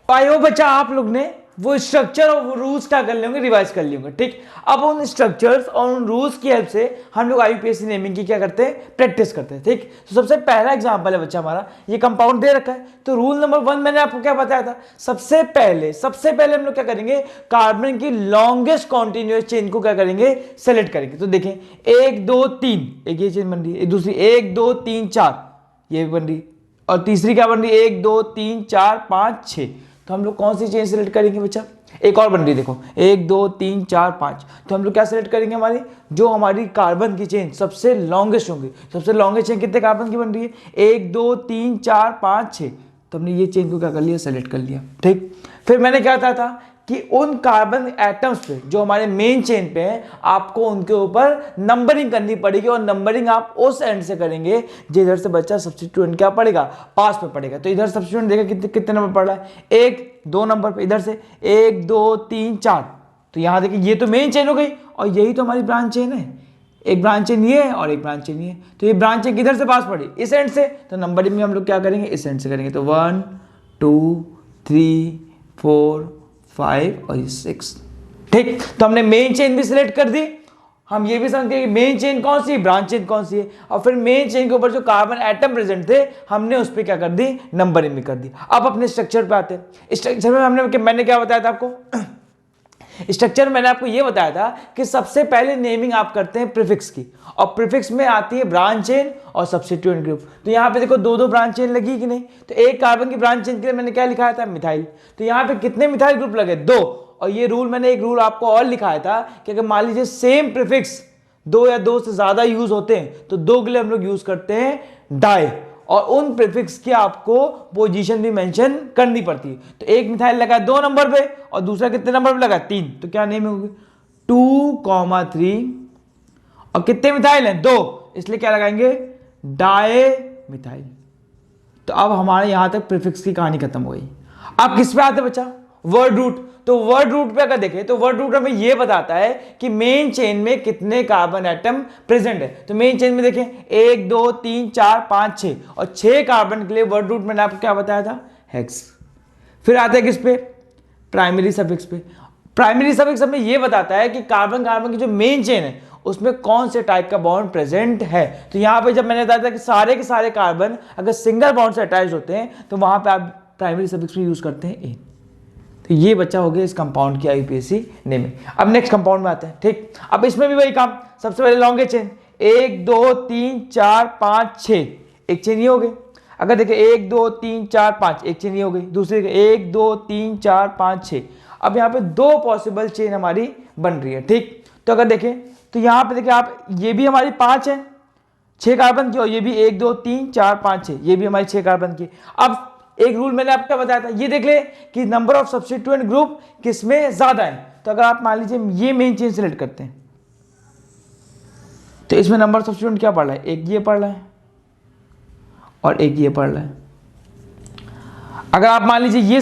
आई होप बच्चा आप लोग ने वो स्ट्रक्चर और वो रूल्स क्या कर लेंगे, रिवाइज कर लेंगे। ठीक, अब उन स्ट्रक्चर्स और उन रूल्स की हेल्प से हम लोग आईयूपीएससी नेमिंग की क्या करते हैं, प्रैक्टिस करते हैं। ठीक, तो सबसे पहला एग्जांपल है बच्चा हमारा, ये कंपाउंड दे रखा है। तो रूल नंबर 1 मैंने आपको क्या बताया था, सबसे पहले हम लोग क्या करेंगे, कार्बन की लॉन्गेस्ट कॉन्टिन्यूअस चेन को क्या करेंगे, सेलेक्ट करेंगे। तो देखें 1 2 3, एक ये चेन बन रही है, दूसरी 1 2 3 4 ये बन रही, और तीसरी क्या बन रही है, 1 2 3 4 5 6। तो हम लोग कौन सी चेन सेलेक्ट करेंगे बच्चा, एक और बन रही है देखो 1 2 3 4 5। तो हम लोग क्या सेलेक्ट करेंगे, हमारी जो हमारी कार्बन की चेन सबसे लॉन्गेस्ट होंगी। सबसे लॉन्गेस्ट चेन कितने कार्बन की बन रही है, 1 2 3 4 5 6। तो हमने ये चेन को क्या कर लिया, सेलेक्ट कर लिया। ठीक, फिर मैंने क्या कहा था कि उन कार्बन एटम्स पे जो हमारे मेन चेन पे हैं, आपको उनके ऊपर नंबरिंग करनी पड़ेगी, और नंबरिंग आप उस एंड से करेंगे जिधर से बच्चा सब्स्टिट्यूएंट क्या पड़ेगा, पास में पड़ेगा। तो इधर सब्स्टिट्यूएंट देखा कितने कितने नंबर पड़ रहा है, 1 2 नंबर पे, इधर से 1 2 3 4। तो यहाँ देखिए ये तो मेन चेन हो गई, और यही तो हमारी ब्रांच चेन है। एक ब्रांच चेन ये है और एक ब्रांच चेन ये है। तो ये ब्रांच चेन किधर से पास पड़ी, इस एंड से। तो नंबरिंग में हम लोग क्या करेंगे, इस एंड से करेंगे। तो 1 2 3 4 5 और 6। ठीक, तो हमने मेन चेन भी सिलेक्ट कर दी। हम ये भी समझते हैं कि मेन चेन कौन सी है, ब्रांच चेन कौन सी है, और फिर मेन चेन के ऊपर जो कार्बन एटम प्रेजेंट थे हमने उस पर क्या कर दी, नंबरिंग भी कर दी। अब अपने स्ट्रक्चर पे आते हैं। स्ट्रक्चर में मैंने क्या बताया था आपको, स्ट्रक्चर में मैंने आपको यह बताया था कि सबसे पहले नेमिंग आप करते हैं प्रीफिक्स की, और प्रीफिक्स में आती है ब्रांच चेन और सब्स्टिट्यूएंट ग्रुप। तो यहाँ पे देखो दो ब्रांच चेन लगी कि नहीं। तो एक कार्बन की ब्रांच चेन के लिए मैंने क्या लिखाया था, मिथाइल। तो यहाँ पे कितने मिथाइल ग्रुप लगे, 2। और ये रूल मैंने एक रूल आपको और लिखाया था कि अगर मान लीजिए सेम प्रीफिक्स 2 या 2 से ज्यादा यूज होते हैं तो 2 के लिए हम लोग यूज करते हैं डाई, और उन प्रीफिक्स की आपको पोजीशन भी मेंशन करनी पड़ती है। तो एक मिथाइल लगा 2 नंबर पे और दूसरा कितने नंबर पे लगा, 3। तो क्या नेम होगी, 2,3। और कितने मिथाइल हैं, 2, इसलिए क्या लगाएंगे, डाई मिथाइल। तो अब हमारे यहां तक प्रीफिक्स की कहानी खत्म हो गई। अब किस पे आते बच्चा, वर्ड रूट। तो वर्ड रूट पे अगर देखें तो वर्ड रूट हमें यह बताता है कि मेन चेन में कितने कार्बन एटम प्रेजेंट है। तो मेन चेन में देखें 1 2 3 4 5 6, और 6 कार्बन के लिए वर्ड रूट मैंने आपको क्या बताया था, हेक्स। फिर आते हैं किस पे, प्राइमरी सफिक्स पे। प्राइमरी सफिक्स हमें यह बताता है कि कार्बन कार्बन की जो मेन चेन है उसमें कौन से टाइप का बॉन्ड प्रेजेंट है। तो यहां पे जब मैंने बताया था कि सारे के सारे कार्बन अगर सिंगल बॉन्ड से अटैच होते हैं तो वहां पे आप प्राइमरी सफिक्स में यूज करते हैं ए। तो ये बच्चा हो गया इस कंपाउंड की आईयूपीएससी नेमिंग। अब नेक्स्ट कंपाउंड में आते हैं। ठीक, अब इसमें भी वही काम, सबसे पहले लॉन्गेस्ट चेन 1 2 3 4 5 6, एक चेन ये हो गई। अगर देखें 1 2 3 4 5, एक चेन ये हो गई। दूसरी 1 2 3 4 5 6। अब यहाँ पे 2 पॉसिबल चेन हमारी बन रही है। ठीक, तो अगर देखें तो यहाँ पे देखिए आप, ये भी हमारी 5 है, 6 कार्बन की, और ये भी 1 2 3 4 5 6, ये भी हमारी 6 कार्बन की। अब एक रूल मैंने आपको बताया था, ये देख ले कि नंबर ऑफ सब्स्टिट्यूएंट ग्रुप किसमें ज्यादा है। तो अगर आप मान लीजिए ये मेन चेन सेलेक्ट करते हैं, तो इसमें नंबर सब्स्टिट्यूट क्या पढ़ रहा है, एक ये पढ़ रहा है और एक ये पढ़ रहा है। अगर आप मान लीजिए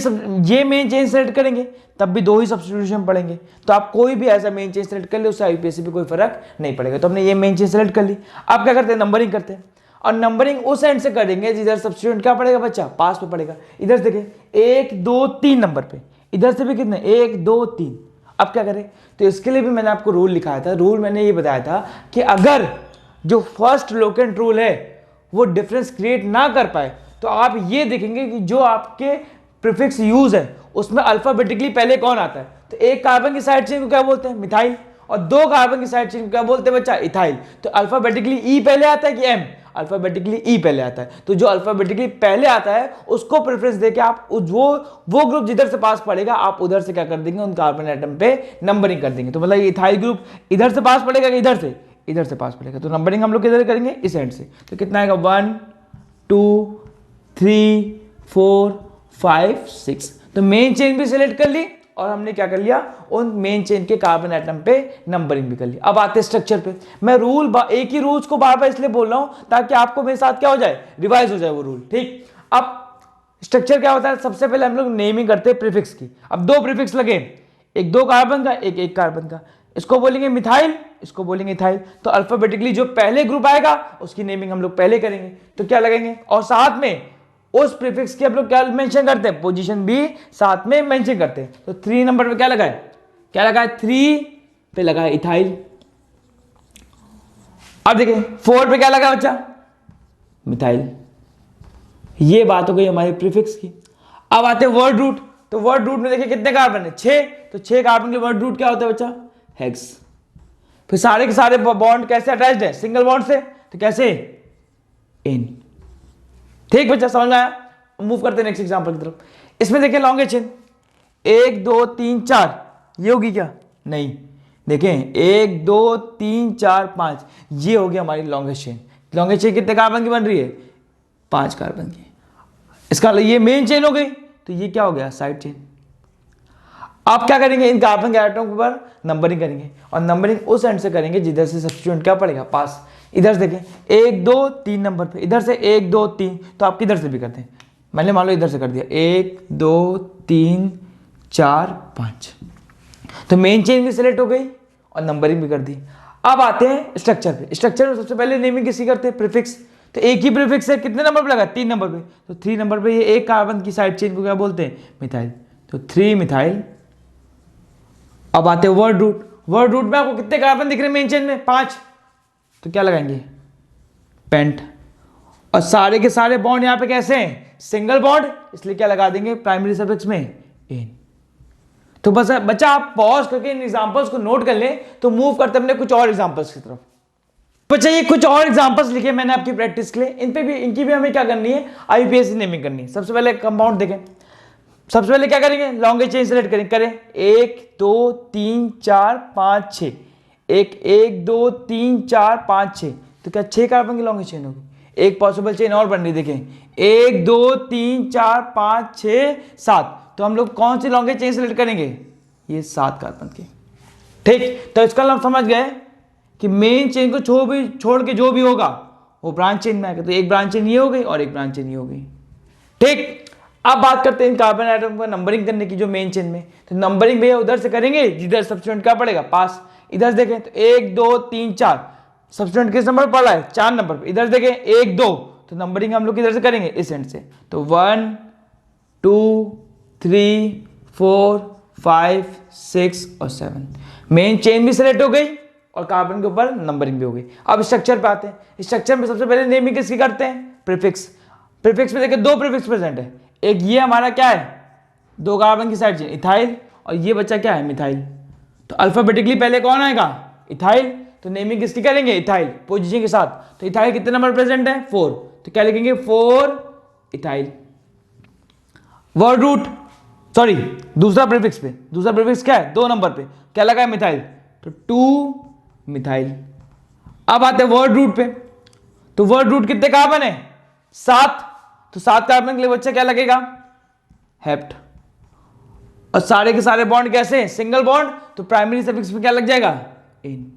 ये मेन चेन सेलेक्ट करेंगे तब भी दो ही सब्स्टिट्यूशन पढ़ेंगे। तो आप कोई भी ऐसा मेन चेन सेलेक्ट कर ले, उससे आईपीएससी पे कोई फर्क नहीं पड़ेगा। तो हमने ये मेन चेन सेलेक्ट कर ली। अब क्या करते हैं, नंबरिंग करते हैं, और नंबरिंग उस एंड से करेंगे जिधर सब्स्टिट्यूट क्या पड़ेगा बच्चा, पास पे पड़ेगा। इधर से देखिए 1 2 3 नंबर पे, इधर से भी कितने 1 2 3। अब क्या करें, तो इसके लिए भी मैंने आपको रूल लिखाया था। रूल मैंने ये बताया था कि अगर जो फर्स्ट लोकेंट रूल है वो डिफरेंस क्रिएट ना कर पाए तो आप ये देखेंगे कि जो आपके प्रीफिक्स यूज है उसमें अल्फाबेटिकली पहले कौन आता है। तो एक कार्बन की साइड चेन को क्या बोलते हैं, मिथाइल, और दो कार्बन की साइड चेन को क्या बोलते हैं बच्चा, इथाइल। तो अल्फाबेटिकली ई पहले आता है कि एम, अल्फाबेटिकली ई पहले आता है। तो जो अल्फाबेटिकली पहले आता है उसको प्रेफरेंस देके आप वो ग्रुप जिधर से पास पड़ेगा आप उधर से क्या कर देंगे, उन कार्बन एटम पे नंबरिंग कर देंगे। तो मतलब ये इथाइल ग्रुप इधर से पास पड़ेगा कि इधर से पास पड़ेगा। तो नंबरिंग हम लोग किधर करेंगे, इस एंड से। तो कितना आएगा 1 2 3 4 5 6। तो मेन चेन भी सिलेक्ट कर ली और हमने क्या कर लिया, उन मेन चेन के कार्बन एटम पे नंबरिंग भी कर ली। अब आते हैं स्ट्रक्चर पे। मैं एक ही रूल्स को बार बार इसलिए बोल रहा हूं ताकि आपको मेरे साथ क्या हो जाए, रिवाइज हो जाए वो रूल। ठीक, अब स्ट्रक्चर क्या होता है, सबसे पहले हम लोग नेमिंग करते हैं प्रीफिक्स की। अब दो प्रीफिक्स लगे, एक दो कार्बन का, एक कार्बन का। इसको बोलेंगे मिथाइल, इसको बोलेंगे इथाइल। तो अल्फाबेटिकली जो पहले ग्रुप आएगा उसकी नेमिंग हम लोग पहले करेंगे। तो क्या लगेंगे, और साथ में उस प्रीफिक्स की हम लोग क्या मेंशन करते हैं, पोजीशन भी साथ में मेंशन करते हैं। तो 3 नंबर पे क्या लगा है 3 पे लगा है इथाइल। अब देखिए 4 पे क्या लगा बच्चा, मिथाइल। ये बात हो गई हमारे प्रीफिक्स की। अब आते हैं वर्ड रूट। तो वर्ड रूट में देखिए कितने कार्बन है, 6। तो 6 कार्बन के वर्ड रूट क्या होता है बच्चा, हेक्स। फिर सारे के सारे बॉन्ड कैसे अटैच्ड है, सिंगल बॉन्ड से। तो कैसे, इन। ठीक बच्चा, समझ में आया। मूव करते हैं नेक्स्ट एग्जांपल की तरफ। इसमें देखिए लॉन्गेस्ट चेन 1 2 3 4, ये होगी क्या, नहीं। देखें 1 2 3 4 5, ये होगी हमारी लॉन्गेस्ट चेन। लॉन्गेस्ट चेन कितने कार्बन की बन रही है, 5 कार्बन की। इसका ये मेन चेन हो गई। तो ये क्या हो गया, साइड चेन। आप क्या करेंगे, इन कार्बन के एटम पर नंबरिंग करेंगे, और नंबरिंग उस एंड से करेंगे जिधर से सब्स्टिट्यूएंट क्या पड़ेगा, पास। इधर से देखें 1 2 3 नंबर पे, इधर से 1 2 3। तो आप किधर से भी करते हैं, मैंने मान लो इधर से कर दिया 1 2 3 4 5। तो मेन चेन भी सिलेक्ट हो गई और नंबरिंग भी कर दी। अब आते हैं स्ट्रक्चर पे। स्ट्रक्चर में सबसे पहले नेमिंग किसी करते हैं, प्रीफिक्स। तो एक ही प्रीफिक्स है, कितने नंबर पे लगा, 3 नंबर पे। तो 3 नंबर पे ये एक कार्बन की साइड चेन को क्या बोलते हैं, मिथाइल। तो 3 मिथाइल। अब आते हैं वर्ड रूट। वर्ड रूट में आपको कितने कार्बन दिख रहे हैं मेन चेन में, 5। तो क्या लगाएंगे, पेंट। और सारे के सारे बॉन्ड यहां पे कैसे हैं, सिंगल बॉन्ड, इसलिए क्या लगा देंगे प्राइमरी सफिक्स में, इन। तो बस बच्चा आप पॉज करके इन एग्जांपल्स को नोट कर लें। तो मूव करते अपने कुछ और एग्जांपल्स की तरफ। बच्चा ये कुछ और एग्जांपल्स लिखे मैंने आपकी प्रैक्टिस के लिए। इन पे भी, इनकी भी हमें क्या करनी है, आईपीएससी नेमिंग करनी है। सबसे पहले कंपाउंड देखें। सबसे पहले क्या करेंगे, लॉन्गेस्ट चेन सेलेक्ट करें 1 2 3 4 5 6। 1 2 3 4 5 6। तो क्या 6 कार्बन की लॉन्गेस्ट चेन होगी। एक पॉसिबल चेन और बन रही, देखें 1 2 3 4 5 6 7। तो हम लोग कौन सी लॉन्गेस्ट चेन सेलेक्ट करेंगे, ये 7 कार्बन की। ठीक, तो इसका हम समझ गए कि मेन चेन को छोड़ के जो भी होगा वो ब्रांच चेन में आएगा। तो एक ब्रांच चेन ये हो गई और एक ब्रांच चेन ये हो गई। ठीक, अब बात करते हैं इन कार्बन एटम को नंबरिंग करने की, जो मेन चेन में। तो नंबरिंग भैया उधर से करेंगे जिधर सब्स्टिट्यूएंट क्या पड़ेगा, पास। इधर देखें तो 1 2 3 4, सब्स्टिट्यूएंट किस नंबर पर पड़ा है, 4 नंबर पे। इधर देखें 1 2, तो नंबरिंग हम लोग किधर से करेंगे, इस एंड से। तो 1 2 3 4 5 6 और 7। मेन चेन भी सिलेक्ट हो गई और कार्बन के ऊपर नंबरिंग भी हो गई। अब स्ट्रक्चर पे आते हैं। स्ट्रक्चर में सबसे पहले नेमिंग किसकी करते हैं, प्रीफिक्स। प्रीफिक्स में देखिए 2 प्रीफिक्स प्रेजेंट है। एक ये हमारा क्या है, 2 कार्बन की साइड चेन इथाइल, और ये बच्चा क्या है, मिथाइल। तो अल्फाबेटिकली पहले कौन आएगा, इथाइल। तो नेमिंग किसकी करेंगे, इथाइल, पोजीशन के साथ। तो इथाइल कितने नंबर प्रेजेंट है, 4। तो क्या लिखेंगे, 4 इथाइल। वर्ड रूट, सॉरी दूसरा प्रीफिक्स पे, दूसरा प्रीफिक्स क्या है, 2 नंबर पे, क्या लगा है, मिथाइल। तो 2 मिथाइल। अब आते हैं वर्ड रूट पे। तो वर्ड रूट कितने कार्बन है, 7। तो 7 कार्बन के लिए बच्चा क्या लगेगा, हेप्ट। और सारे के सारे बॉन्ड कैसे हैं, सिंगल बॉन्ड। तो प्राइमरी सफिक्स में क्या लग जाएगा, इन।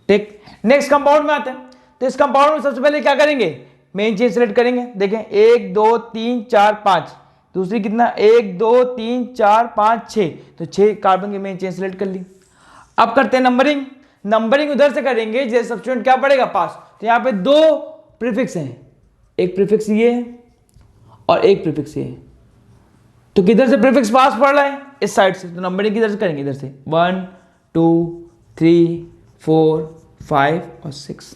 ठीक, नेक्स्ट कंपाउंड में आते हैं। तो इस कंपाउंड में सबसे पहले क्या करेंगे, मेन चेन सेलेक्ट करेंगे। देखें 1 2 3 4 5, दूसरी कितना 1 2 3 4 5 6, तो 6 कार्बन की मेन चेन सेलेक्ट कर ली। अब करते हैं नंबरिंग। नंबरिंग उधर से करेंगे जैसे सब्स्टिट्यूएंट क्या पड़ेगा पास। तो यहाँ पे दो प्रीफिक्स हैं, एक प्रीफिक्स ये है और एक प्रीफिक्स ये है। तो किधर से प्रीफिक्स पास पड़ रहा है, इस साइड से। तो नंबरिंग किधर से करेंगे, इधर से 1 2 3 4 5 और 6।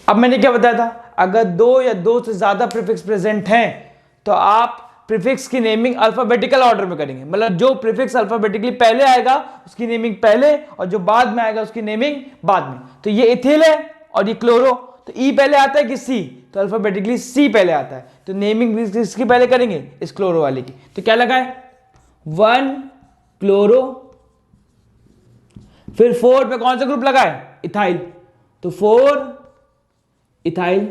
अब मैंने क्या बताया था, अगर दो या दो से ज्यादा प्रीफिक्स प्रेजेंट हैं तो आप प्रीफिक्स की नेमिंग अल्फाबेटिकल ऑर्डर में करेंगे। मतलब जो प्रीफिक्स अल्फाबेटिकली पहले आएगा उसकी नेमिंग पहले, और जो बाद में आएगा उसकी नेमिंग बाद में। तो ये इथिल है और ये क्लोरो, तो ई पहले आता है कि सी, तो अल्फाबेटिकली सी पहले आता है। तो नेमिंग इसकी पहले करेंगे, इस क्लोरो वाले की। तो क्या लगा है 1 क्लोरो, फिर 4 पे कौन सा ग्रुप लगा है, इथाइल, तो 4 इथाइल।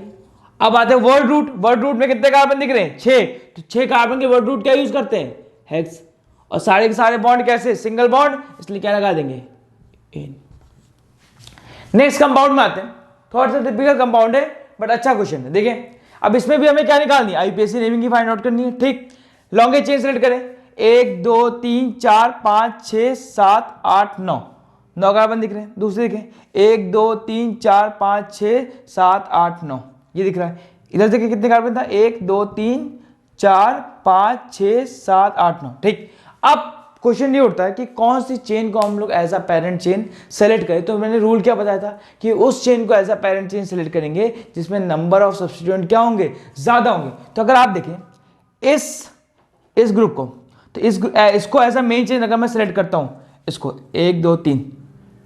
अब आते हैं वर्ड रूट। वर्ड रूट में कितने कार्बन दिख रहे हैं, 6। तो 6 कार्बन के वर्ड रूट क्या यूज करते हैं, हेक्स। और सारे के सारे बॉन्ड कैसे, सिंगल बॉन्ड, इसलिए क्या लगा देंगे, एन। नेक्स्ट कंपाउंड में आते हैं। थोड़ा सा टिपिकल कंपाउंड है बट अच्छा क्वेश्चन है। देखें अब इसमें भी हमें क्या निकालनी है, आईपीएससी नेमिंग की फाइंड आउट करनी है। ठीक, लॉन्गेस्ट चेन सेलेक्ट करें, 1 2 3 4 5 6 7 8 9, 9 कार्बन दिख रहे हैं। दूसरे देखें 1 2 3 4 5 6 7 8 9, ये दिख रहा है। इधर देखिए कितने कार्बन था, 1 2 3 4 5 6 7 8 9। ठीक, अब क्वेश्चन ये उठता है कि कौन सी चेन को हम लोग as a parent chain select करें। तो मैंने रूल क्या बताया था कि उस चेन को as a parent chain select करेंगे जिसमें नंबर ऑफ सब्स्टिट्यूएंट क्या होंगे, ज्यादा होंगे। तो अगर आप देखें इस ग्रुप को, तो इसको एज अ मेन चेन अगर मैं सेलेक्ट करता हूं, इसको 1 2 3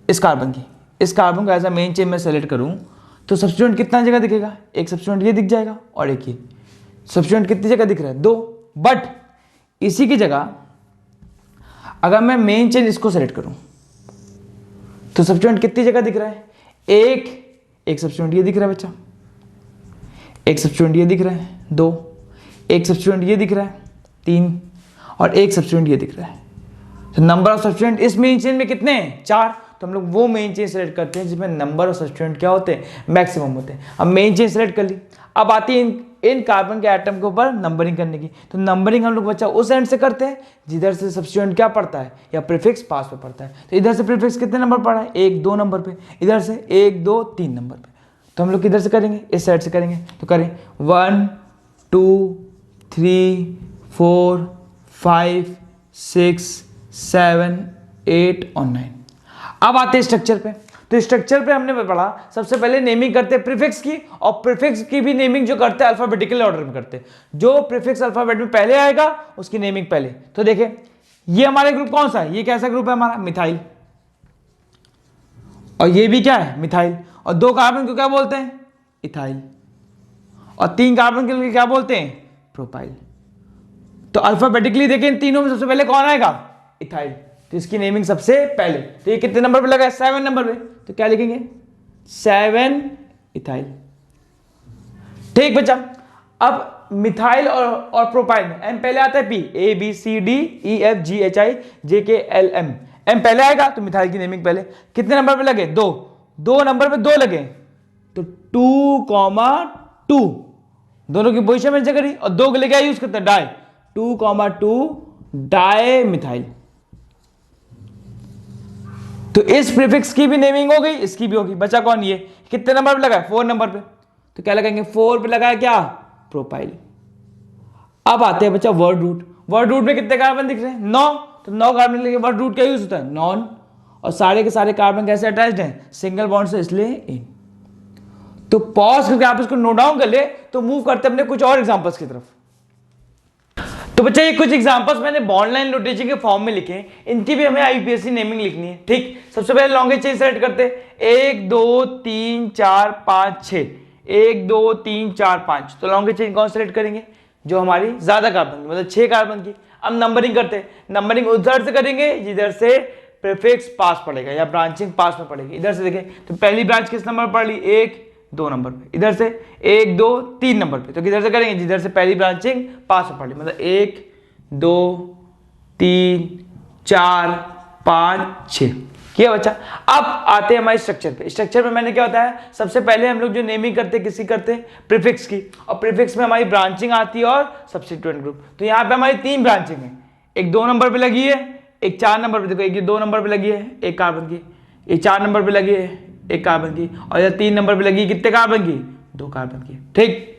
इस कार्बन को एज अ मेन चेन में सेलेक्ट करूं, तो सब्स्टिट्यूएंट कितना जगह दिखेगा, एक सब्स्टिट्यूएंट ये दिख जाएगा और एक ये। सब्स्टिट्यूएंट कितनी जगह दिख रहा है, 2। बट इसी की जगह अगर मैं मेन चेन इसको सेलेक्ट करूं तो सब्स्टिट्यूएंट कितनी जगह दिख रहा है, एक सब्स्टिट्यूएंट ये दिख रहा है बच्चा, एक सब्स्टिट्यूएंट ये दिख रहा है 2, एक सब्स्टिट्यूएंट ये दिख रहा है 3, और एक सब्स्टिट्यूएंट ये दिख रहा है। तो नंबर ऑफ सब्स्टिट्यूएंट इस मेन चेन में कितने हैं, 4। तो हम लोग वो मेन चेन सेलेक्ट करते हैं जिसमें नंबर ऑफ सब्स्टिट्यूएंट क्या होते हैं, मैक्सिमम होते हैं। अब मेन चेन सेलेक्ट कर ली, अब आती है इन कार्बन के एटम के ऊपर नंबरिंग करने की। तो नंबरिंग हम लोग बच्चा उस एंड से करते हैं जिधर से सब्स्टिट्यूएंट क्या पड़ता है, या प्रीफिक्स पास पे पड़ता है। तो इधर से प्रीफिक्स कितने नंबर पड़ा है, 1 2 नंबर पे, इधर से 1 2 3 नंबर पे। तो हम लोग किधर से करेंगे, इस साइड से करेंगे। तो करें 1 2 3 4 5 6 7 8 और 9। अब आते हैं स्ट्रक्चर पे। तो स्ट्रक्चर पे हमने पढ़ा सबसे पहले नेमिंग करते हैं प्रीफिक्स की, और प्रीफिक्स की भी नेमिंग जो करते हैं अल्फाबेटिकल ऑर्डर में करते हैं। जो प्रीफिक्स अल्फाबेट में पहले आएगा उसकी नेमिंग पहले। तो देखें ये हमारे ग्रुप कौन सा है, ये कैसा ग्रुप है हमारा, मिथाइल। और ये भी क्या है, मिथाइल। और 2 कार्बन को क्या बोलते हैं, इथाइल। और 3 कार्बन के लिए क्या बोलते हैं, प्रोपाइल। तो अल्फाबेटिकली देखें इन तीनों में सबसे पहले कौन आएगा, इथाइल। तो इसकी नेमिंग सबसे पहले। तो ये कितने नंबर पे लगा है, 7 नंबर पे। तो क्या लिखेंगे, 7 इथाइल। ठीक बच्चा, अब मिथाइल और प्रोपाइल में एम पहले आता है, P A B C D E F G H I J K L M, M पहले आएगा तो मिथाइल की नेमिंग पहले। कितने नंबर पे लगे, 2 नंबर पे 2 लगे। तो 2,2 दोनों की पोजिशन में जगह रही, और 2 के लिए क्या यूज करते हैं, डाई, 2,2 डाई मिथाइल। तो इस प्रीफिक्स की भी नेमिंग हो गई, इसकी भी होगी। बचा कौन, ये कितने नंबर पे लगा है, 4 नंबर पे। तो क्या लगाएंगे, 4 पे लगाया क्या, प्रोपाइल। अब आते हैं बच्चा वर्ड रूट। वर्ड रूट में कितने कार्बन दिख रहे हैं, 9। तो 9 कार्बन लेके वर्ड रूट क्या यूज होता है, नॉन। और सारे के सारे कार्बन कैसे अटैच्ड हैं, सिंगल बॉन्ड से, इसलिए इन। तो पॉज करके आप इसको नोट डाउन कर ले, तो मूव करते अपने कुछ और एग्जांपल्स की तरफ। तो बच्चा ये कुछ एग्जांपल्स मैंने बॉन्ड लाइन नोटेशन के फॉर्म में लिखे हैं, इनकी भी हमें आईपीएससी नेमिंग लिखनी है। ठीक, सबसे पहले लॉन्गेस्ट चेन सेलेक्ट करते हैं, 1 2 3 4 5 6, 1 2 3 4 5। तो लॉन्गेस्ट चेन कौन सेलेक्ट करेंगे, जो हमारी ज्यादा कार्बन की, मतलब 6 कार्बन की। अब नंबरिंग करते हैं, नंबरिंग उधर से करेंगे जिधर से प्रीफिक्स पास पड़ेगा या ब्रांचिंग पास में पड़ेगी। इधर से देखें तो पहली ब्रांच किस नंबर पड़ ली, 1 2 नंबर पे, इधर से 1 2 3 नंबर पे। तो किधर से करेंगे, जिधर से पहली ब्रांचिंग पास में पड़ी, मतलब 1 2 3 4 5 6। किया बच्चा। अब आते हैं हमारे स्ट्रक्चर पे। स्ट्रक्चर में मैंने क्या होता है, सबसे पहले हम लोग जो नेमिंग करते हैं किसी करते प्रीफिक्स की, और प्रीफिक्स में हमारी ब्रांचिंग आती है और सब्स्टिट्यूएंट ग्रुप। तो यहाँ पे हमारी 3 ब्रांचिंग है, एक 2 नंबर पे लगी है, एक 4 नंबर पे, देखो एक ये 2 नंबर पे लगी है एक कार्बन की, एक 4 नंबर पे लगी है एक कार्बन की, और ये 3 नंबर पे लगी कितने कार्बन की, 2 कार्बन की। ठीक,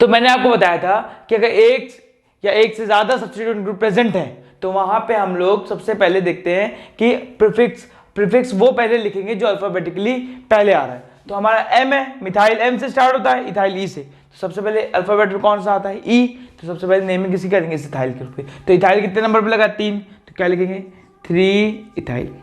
तो मैंने आपको बताया था कि अगर एक या एक से ज्यादा सब्स्टिट्यूएंट ग्रुप प्रेजेंट है तो वहां पे हम लोग सबसे पहले देखते हैं कि प्रीफिक्स वो पहले लिखेंगे जो अल्फाबेटिकली पहले आ रहा है। तो हमारा एम है, मिथाइल एम से स्टार्ट होता है, इथाइल ई से। तो सबसे पहले अल्फाबेट में कौन सा आता है, ई। तो सबसे पहले नेमिंग किसी करेंगे, इथाइल के रूप में। तो इथाइल कितने नंबर पे लगा, 3, तो क्या लिखेंगे 3 इथाइल।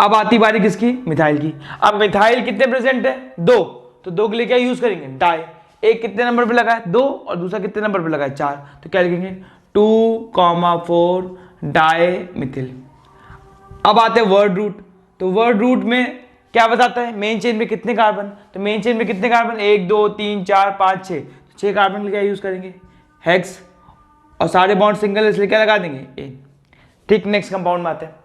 अब आती बारी किसकी, मिथाइल की। अब मिथाइल कितने प्रेजेंट है, 2, तो 2 के लिए क्या यूज करेंगे, डाई। एक कितने नंबर पे लगा है, 2, और दूसरा कितने नंबर पे लगा है, 4, तो क्या लिखेंगे 2,4 डाई मिथिल। अब आते हैं वर्ड रूट। तो वर्ड रूट में क्या बताता है, मेन चेन में कितने कार्बन, तो मेन चेन में कितने कार्बन, 1 2 3 4 5 6, तो 6 कार्बन के लिए क्या यूज करेंगे, हेक्स, और सारे बॉन्ड सिंगल इसलिए क्या लगा देंगे, ए। ठीक, नेक्स्ट कंपाउंड में आते हैं।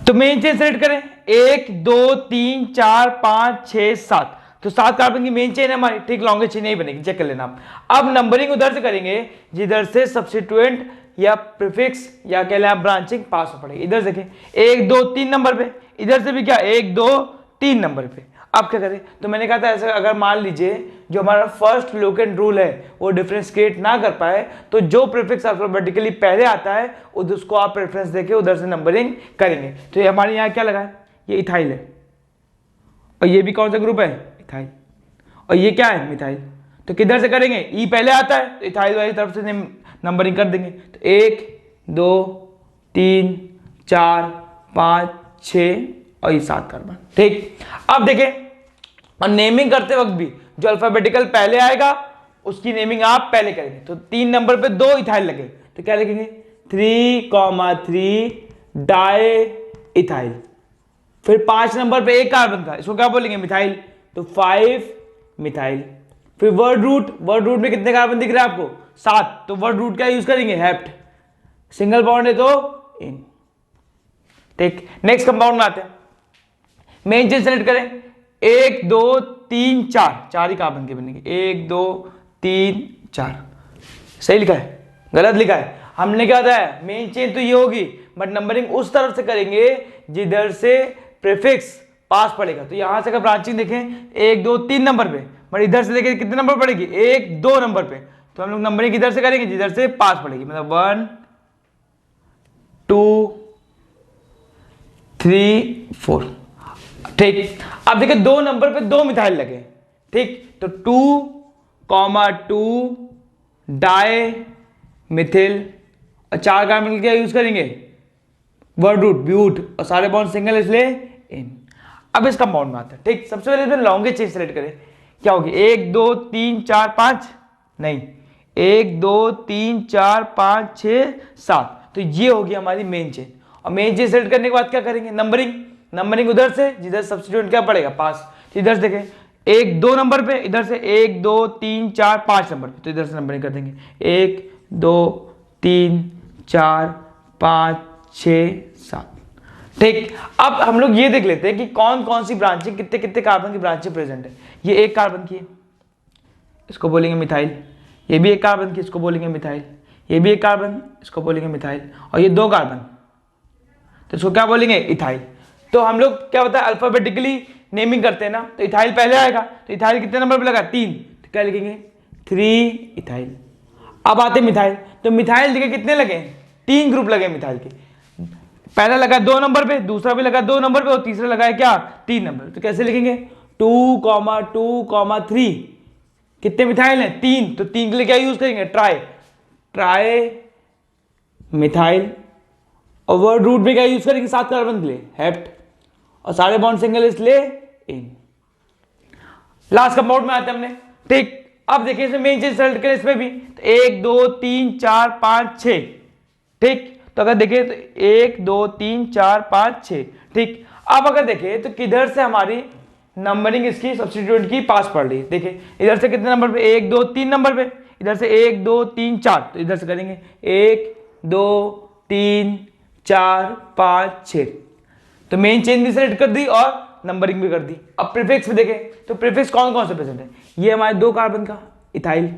तो मेन चेन सेलेक्ट करें, 1 2 3 4 5 6 7, तो 7 कार्बन की मेन चेन है हमारी। ठीक, लॉन्गेस्ट चेन नहीं बनेगी, चेक कर लेना आप। अब नंबरिंग उधर से करेंगे जिधर से सब्स्टिट्यूएंट या प्रीफिक्स या कह लें ब्रांचिंग पास हो पड़ेगी। इधर देखें 1 2 3 नंबर पे, इधर से भी क्या 1 2 3 नंबर पे। अब क्या करें, तो मैंने कहा था ऐसा, अगर मान लीजिए जो हमारा फर्स्ट लोकेंट रूल है वो डिफरेंस क्रिएट ना कर पाए तो जो प्रीफिक्स अल्फाबेटिकली पहले आता है उसको आप प्रेफरेंस देके उधर से नंबरिंग करेंगे। तो ये हमारे यहाँ क्या लगा है, ये इथाइल है, और ये भी कौन सा ग्रुप है, इथाइल, और ये क्या है, मिथाइल। तो किधर से करेंगे, ई पहले आता है तो इथाइल वाली तरफ से नंबरिंग कर देंगे। तो 1 2 3 4 5 6 और ये 7 कार्बन। ठीक, अब देखें, और नेमिंग करते वक्त भी जो अल्फाबेटिकल पहले आएगा उसकी नेमिंग आप पहले करेंगे। तो 3 नंबर पे 2 इथाइल लगे तो क्या लिखेंगे 3,3 डाई इथाइल। फिर 5 नंबर पे एक कार्बन था, इसको क्या बोलेंगे, मिथाइल, तो 5 मिथाइल। फिर वर्ड रूट में कितने कार्बन दिख रहे हैं आपको, 7, तो वर्ड रूट क्या यूज करेंगे, हेप्ट, सिंगल बॉन्ड है तो इन। ठीक, नेक्स्ट कंपाउंड में आते हैं। मेन चेन सेलेक्ट करें, 1 2 3 4, 4 ही कार्बन के बनेंगे, 1 2 3 4। सही लिखा है, गलत लिखा है, हमने क्या बताया, मेन चेन तो ये होगी बट नंबरिंग उस तरफ से करेंगे जिधर से प्रीफिक्स पास पड़ेगा। तो यहां से अगर ब्रांचिंग देखें 1 2 3 नंबर पे, बट इधर से देखें कितने नंबर पड़ेगी, 1 2 नंबर पे। तो हम लोग नंबरिंग किधर से करेंगे, जिधर से पास पड़ेगी, मतलब 1 2 3 4। ठीक, अब देखिए 2 नंबर पे 2 मिथाइल लगे। ठीक, तो 2,2 डाई मिथिल, और 4 कार्बन क्या यूज करेंगे, वर्ड रूट ब्यूट, और सारे बॉन्ड सिंगल इसलिए इन। अब इस कंपाउंड में आता है। ठीक, सबसे पहले इसमें लॉन्गेस्ट चेन सेलेक्ट करें, क्या होगी 1 2 3 4 5, नहीं 1 2 3 4 5 6 7, तो ये होगी हमारी मेन चेन। और मेन चेन सेलेक्ट करने के बाद क्या करेंगे, नंबरिंग उधर से जिधर सब्स्टिट्यूएंट क्या पड़ेगा, पास। तो इधर से देखें 1 2 नंबर पे, इधर से 1 2 3 4 5 नंबर पे, तो इधर से नंबरिंग कर देंगे 1 2 3 4 5 6 7। ठीक, अब हम लोग ये देख लेते हैं कि कौन कौन सी ब्रांचिंग, कितने कितने कार्बन की ब्रांचिंग प्रेजेंट है। ये 1 कार्बन की है, इसको बोलेंगे मिथाइल। ये भी 1 कार्बन की, इसको बोलेंगे मिथाइल। ये भी 1 कार्बन, इसको बोलेंगे मिथाइल। और ये 2 कार्बन, तो इसको क्या बोलेंगे, इथाइल। तो हम लोग क्या होता है अल्फाबेटिकली नेमिंग करते हैं ना, तो इथाइल पहले आएगा, तो इथाइल कितने नंबर पे लगा, 3, तो क्या लिखेंगे 3 इथाइल। अब आते मिथाइल, तो मिथाइल देखिए कितने लगे, 3 ग्रुप लगे मिथाइल के। पहला लगा 2 नंबर पे, दूसरा भी लगा 2 नंबर पे, और तीसरा लगा है क्या, 3 नंबर। तो कैसे लिखेंगे 2,2,3, कितने मिथाइल हैं, 3, तो 3 के लिए क्या यूज करेंगे, ट्राई मिथाइल। और वर्ड रूट में क्या यूज करेंगे, 7 कार्बन के लिए हेप्ट, और सारे बॉन्ड सिंगल इसलिए इन। लास्ट कंपाउंड में आते हैं हमने। ठीक, अब देखिए इसमें मेन चेन सेलेक्ट करें, इसमें भी तो 1 2 3 4 5 6। ठीक, तो अगर देखें तो 1 2 3 4 5 6। ठीक, अब अगर देखें तो किधर से हमारी नंबरिंग इसकी सब्स्टिट्यूएंट की पास पड़ रही है। देखिए इधर से कितने नंबर पे, 1 2 3 नंबर पे, इधर से 1 2 3 4, तो इधर से करेंगे 1 2 3 4 5 6। तो मेन चेन भी सेलेक्ट कर दी और नंबरिंग भी कर दी। अब प्रीफिक्स भी देखें तो प्रीफिक्स कौन कौन से प्रेजेंट है, ये हमारे 2 कार्बन का इथाइल,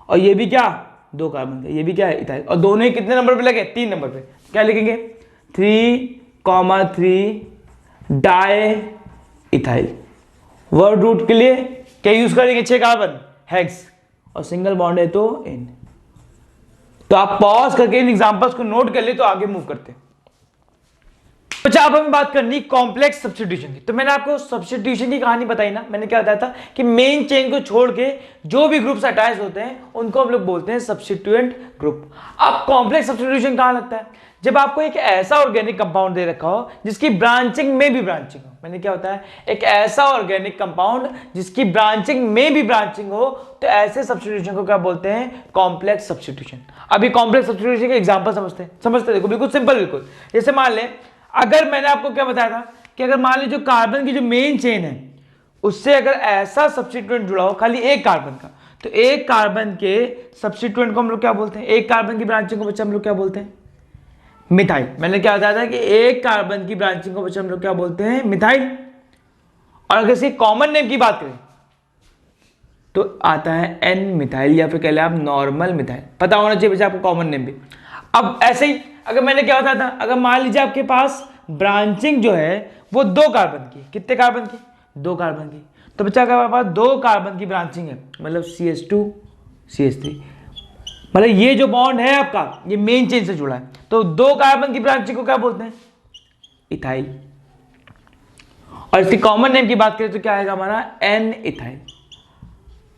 और ये भी क्या 2 कार्बन का, ये भी क्या है इथाइल, और दोनों ही कितने नंबर पे लगे 3 नंबर पे। क्या लिखेंगे 3,3 डाई इथाइल। वर्ड रूट के लिए क्या यूज करेंगे 6 कार्बन हेक्स, और सिंगल बॉन्ड है तो इन। तो आप पॉज करके इन एग्जांपल्स को नोट कर ले तो आगे मूव करते हैं। अच्छा अब हमें बात करनी कॉम्प्लेक्स सब्स्टिट्यूशन की। तो मैंने आपको सब्स्टिट्यूशन की कहानी बताई ना, मैंने क्या बताया था कि मेन चेन को छोड़ के जो भी ग्रुप्स अटैच होते हैं उनको हम लोग बोलते हैं सब्स्टिट्यूएंट ग्रुप। अब कॉम्प्लेक्स सब्स्टिट्यूशन कहां लगता है, जब आपको एक ऐसा ऑर्गेनिक कंपाउंड दे रखा हो जिसकी ब्रांचिंग में भी ब्रांचिंग हो। मैंने क्या होता है, एक ऐसा ऑर्गेनिक कंपाउंड जिसकी ब्रांचिंग में भी ब्रांचिंग हो, तो ऐसे सब्स्टिट्यूशन को क्या बोलते हैं, कॉम्प्लेक्स सब्स्टिट्यूशन। अभी कॉम्प्लेक्स सब्स्टिट्यूशन के एग्जांपल समझते देखो, बिल्कुल सिंपल, बिल्कुल जैसे मान लें अगर मैंने आपको क्या बताया था कि अगर मान लीजिए कार्बन की जो मेन चेन है उससे अगर ऐसा सब्स्टिट्यूएंट जुड़ा हो खाली एक कार्बन का, तो एक कार्बन के सब्स्टिट्यूएंट को हम लोग क्या बोलते हैं, एक कार्बन की ब्रांचिंग को बच्चे हम लोग क्या बोलते हैं, मिथाइल। मैंने क्या बताया था कि एक कार्बन की ब्रांचिंग को बच्चे हम लोग क्या बोलते हैं, मिथाइल। और अगर इसकी कॉमन नेम की बात करें तो आता है एन मिथाइल, या फिर कह ले आप नॉर्मल मिथाइल। पता होना चाहिए बच्चे आपको कॉमन नेम भी। अब ऐसे ही अगर मैंने क्या बताया था, अगर मान लीजिए आपके पास ब्रांचिंग जो है वो 2 कार्बन की, कितने कार्बन की, 2 कार्बन की, तो बच्चा अगर हमारे पास 2 कार्बन की ब्रांचिंग है, मतलब CH2 CH3, मतलब ये जो बॉन्ड है आपका ये मेन चेन से जुड़ा है, तो 2 कार्बन की ब्रांचिंग को क्या बोलते हैं, इथाइल। और इसकी कॉमन नेम की बात करें तो क्या आएगा हमारा, एन इथाइल।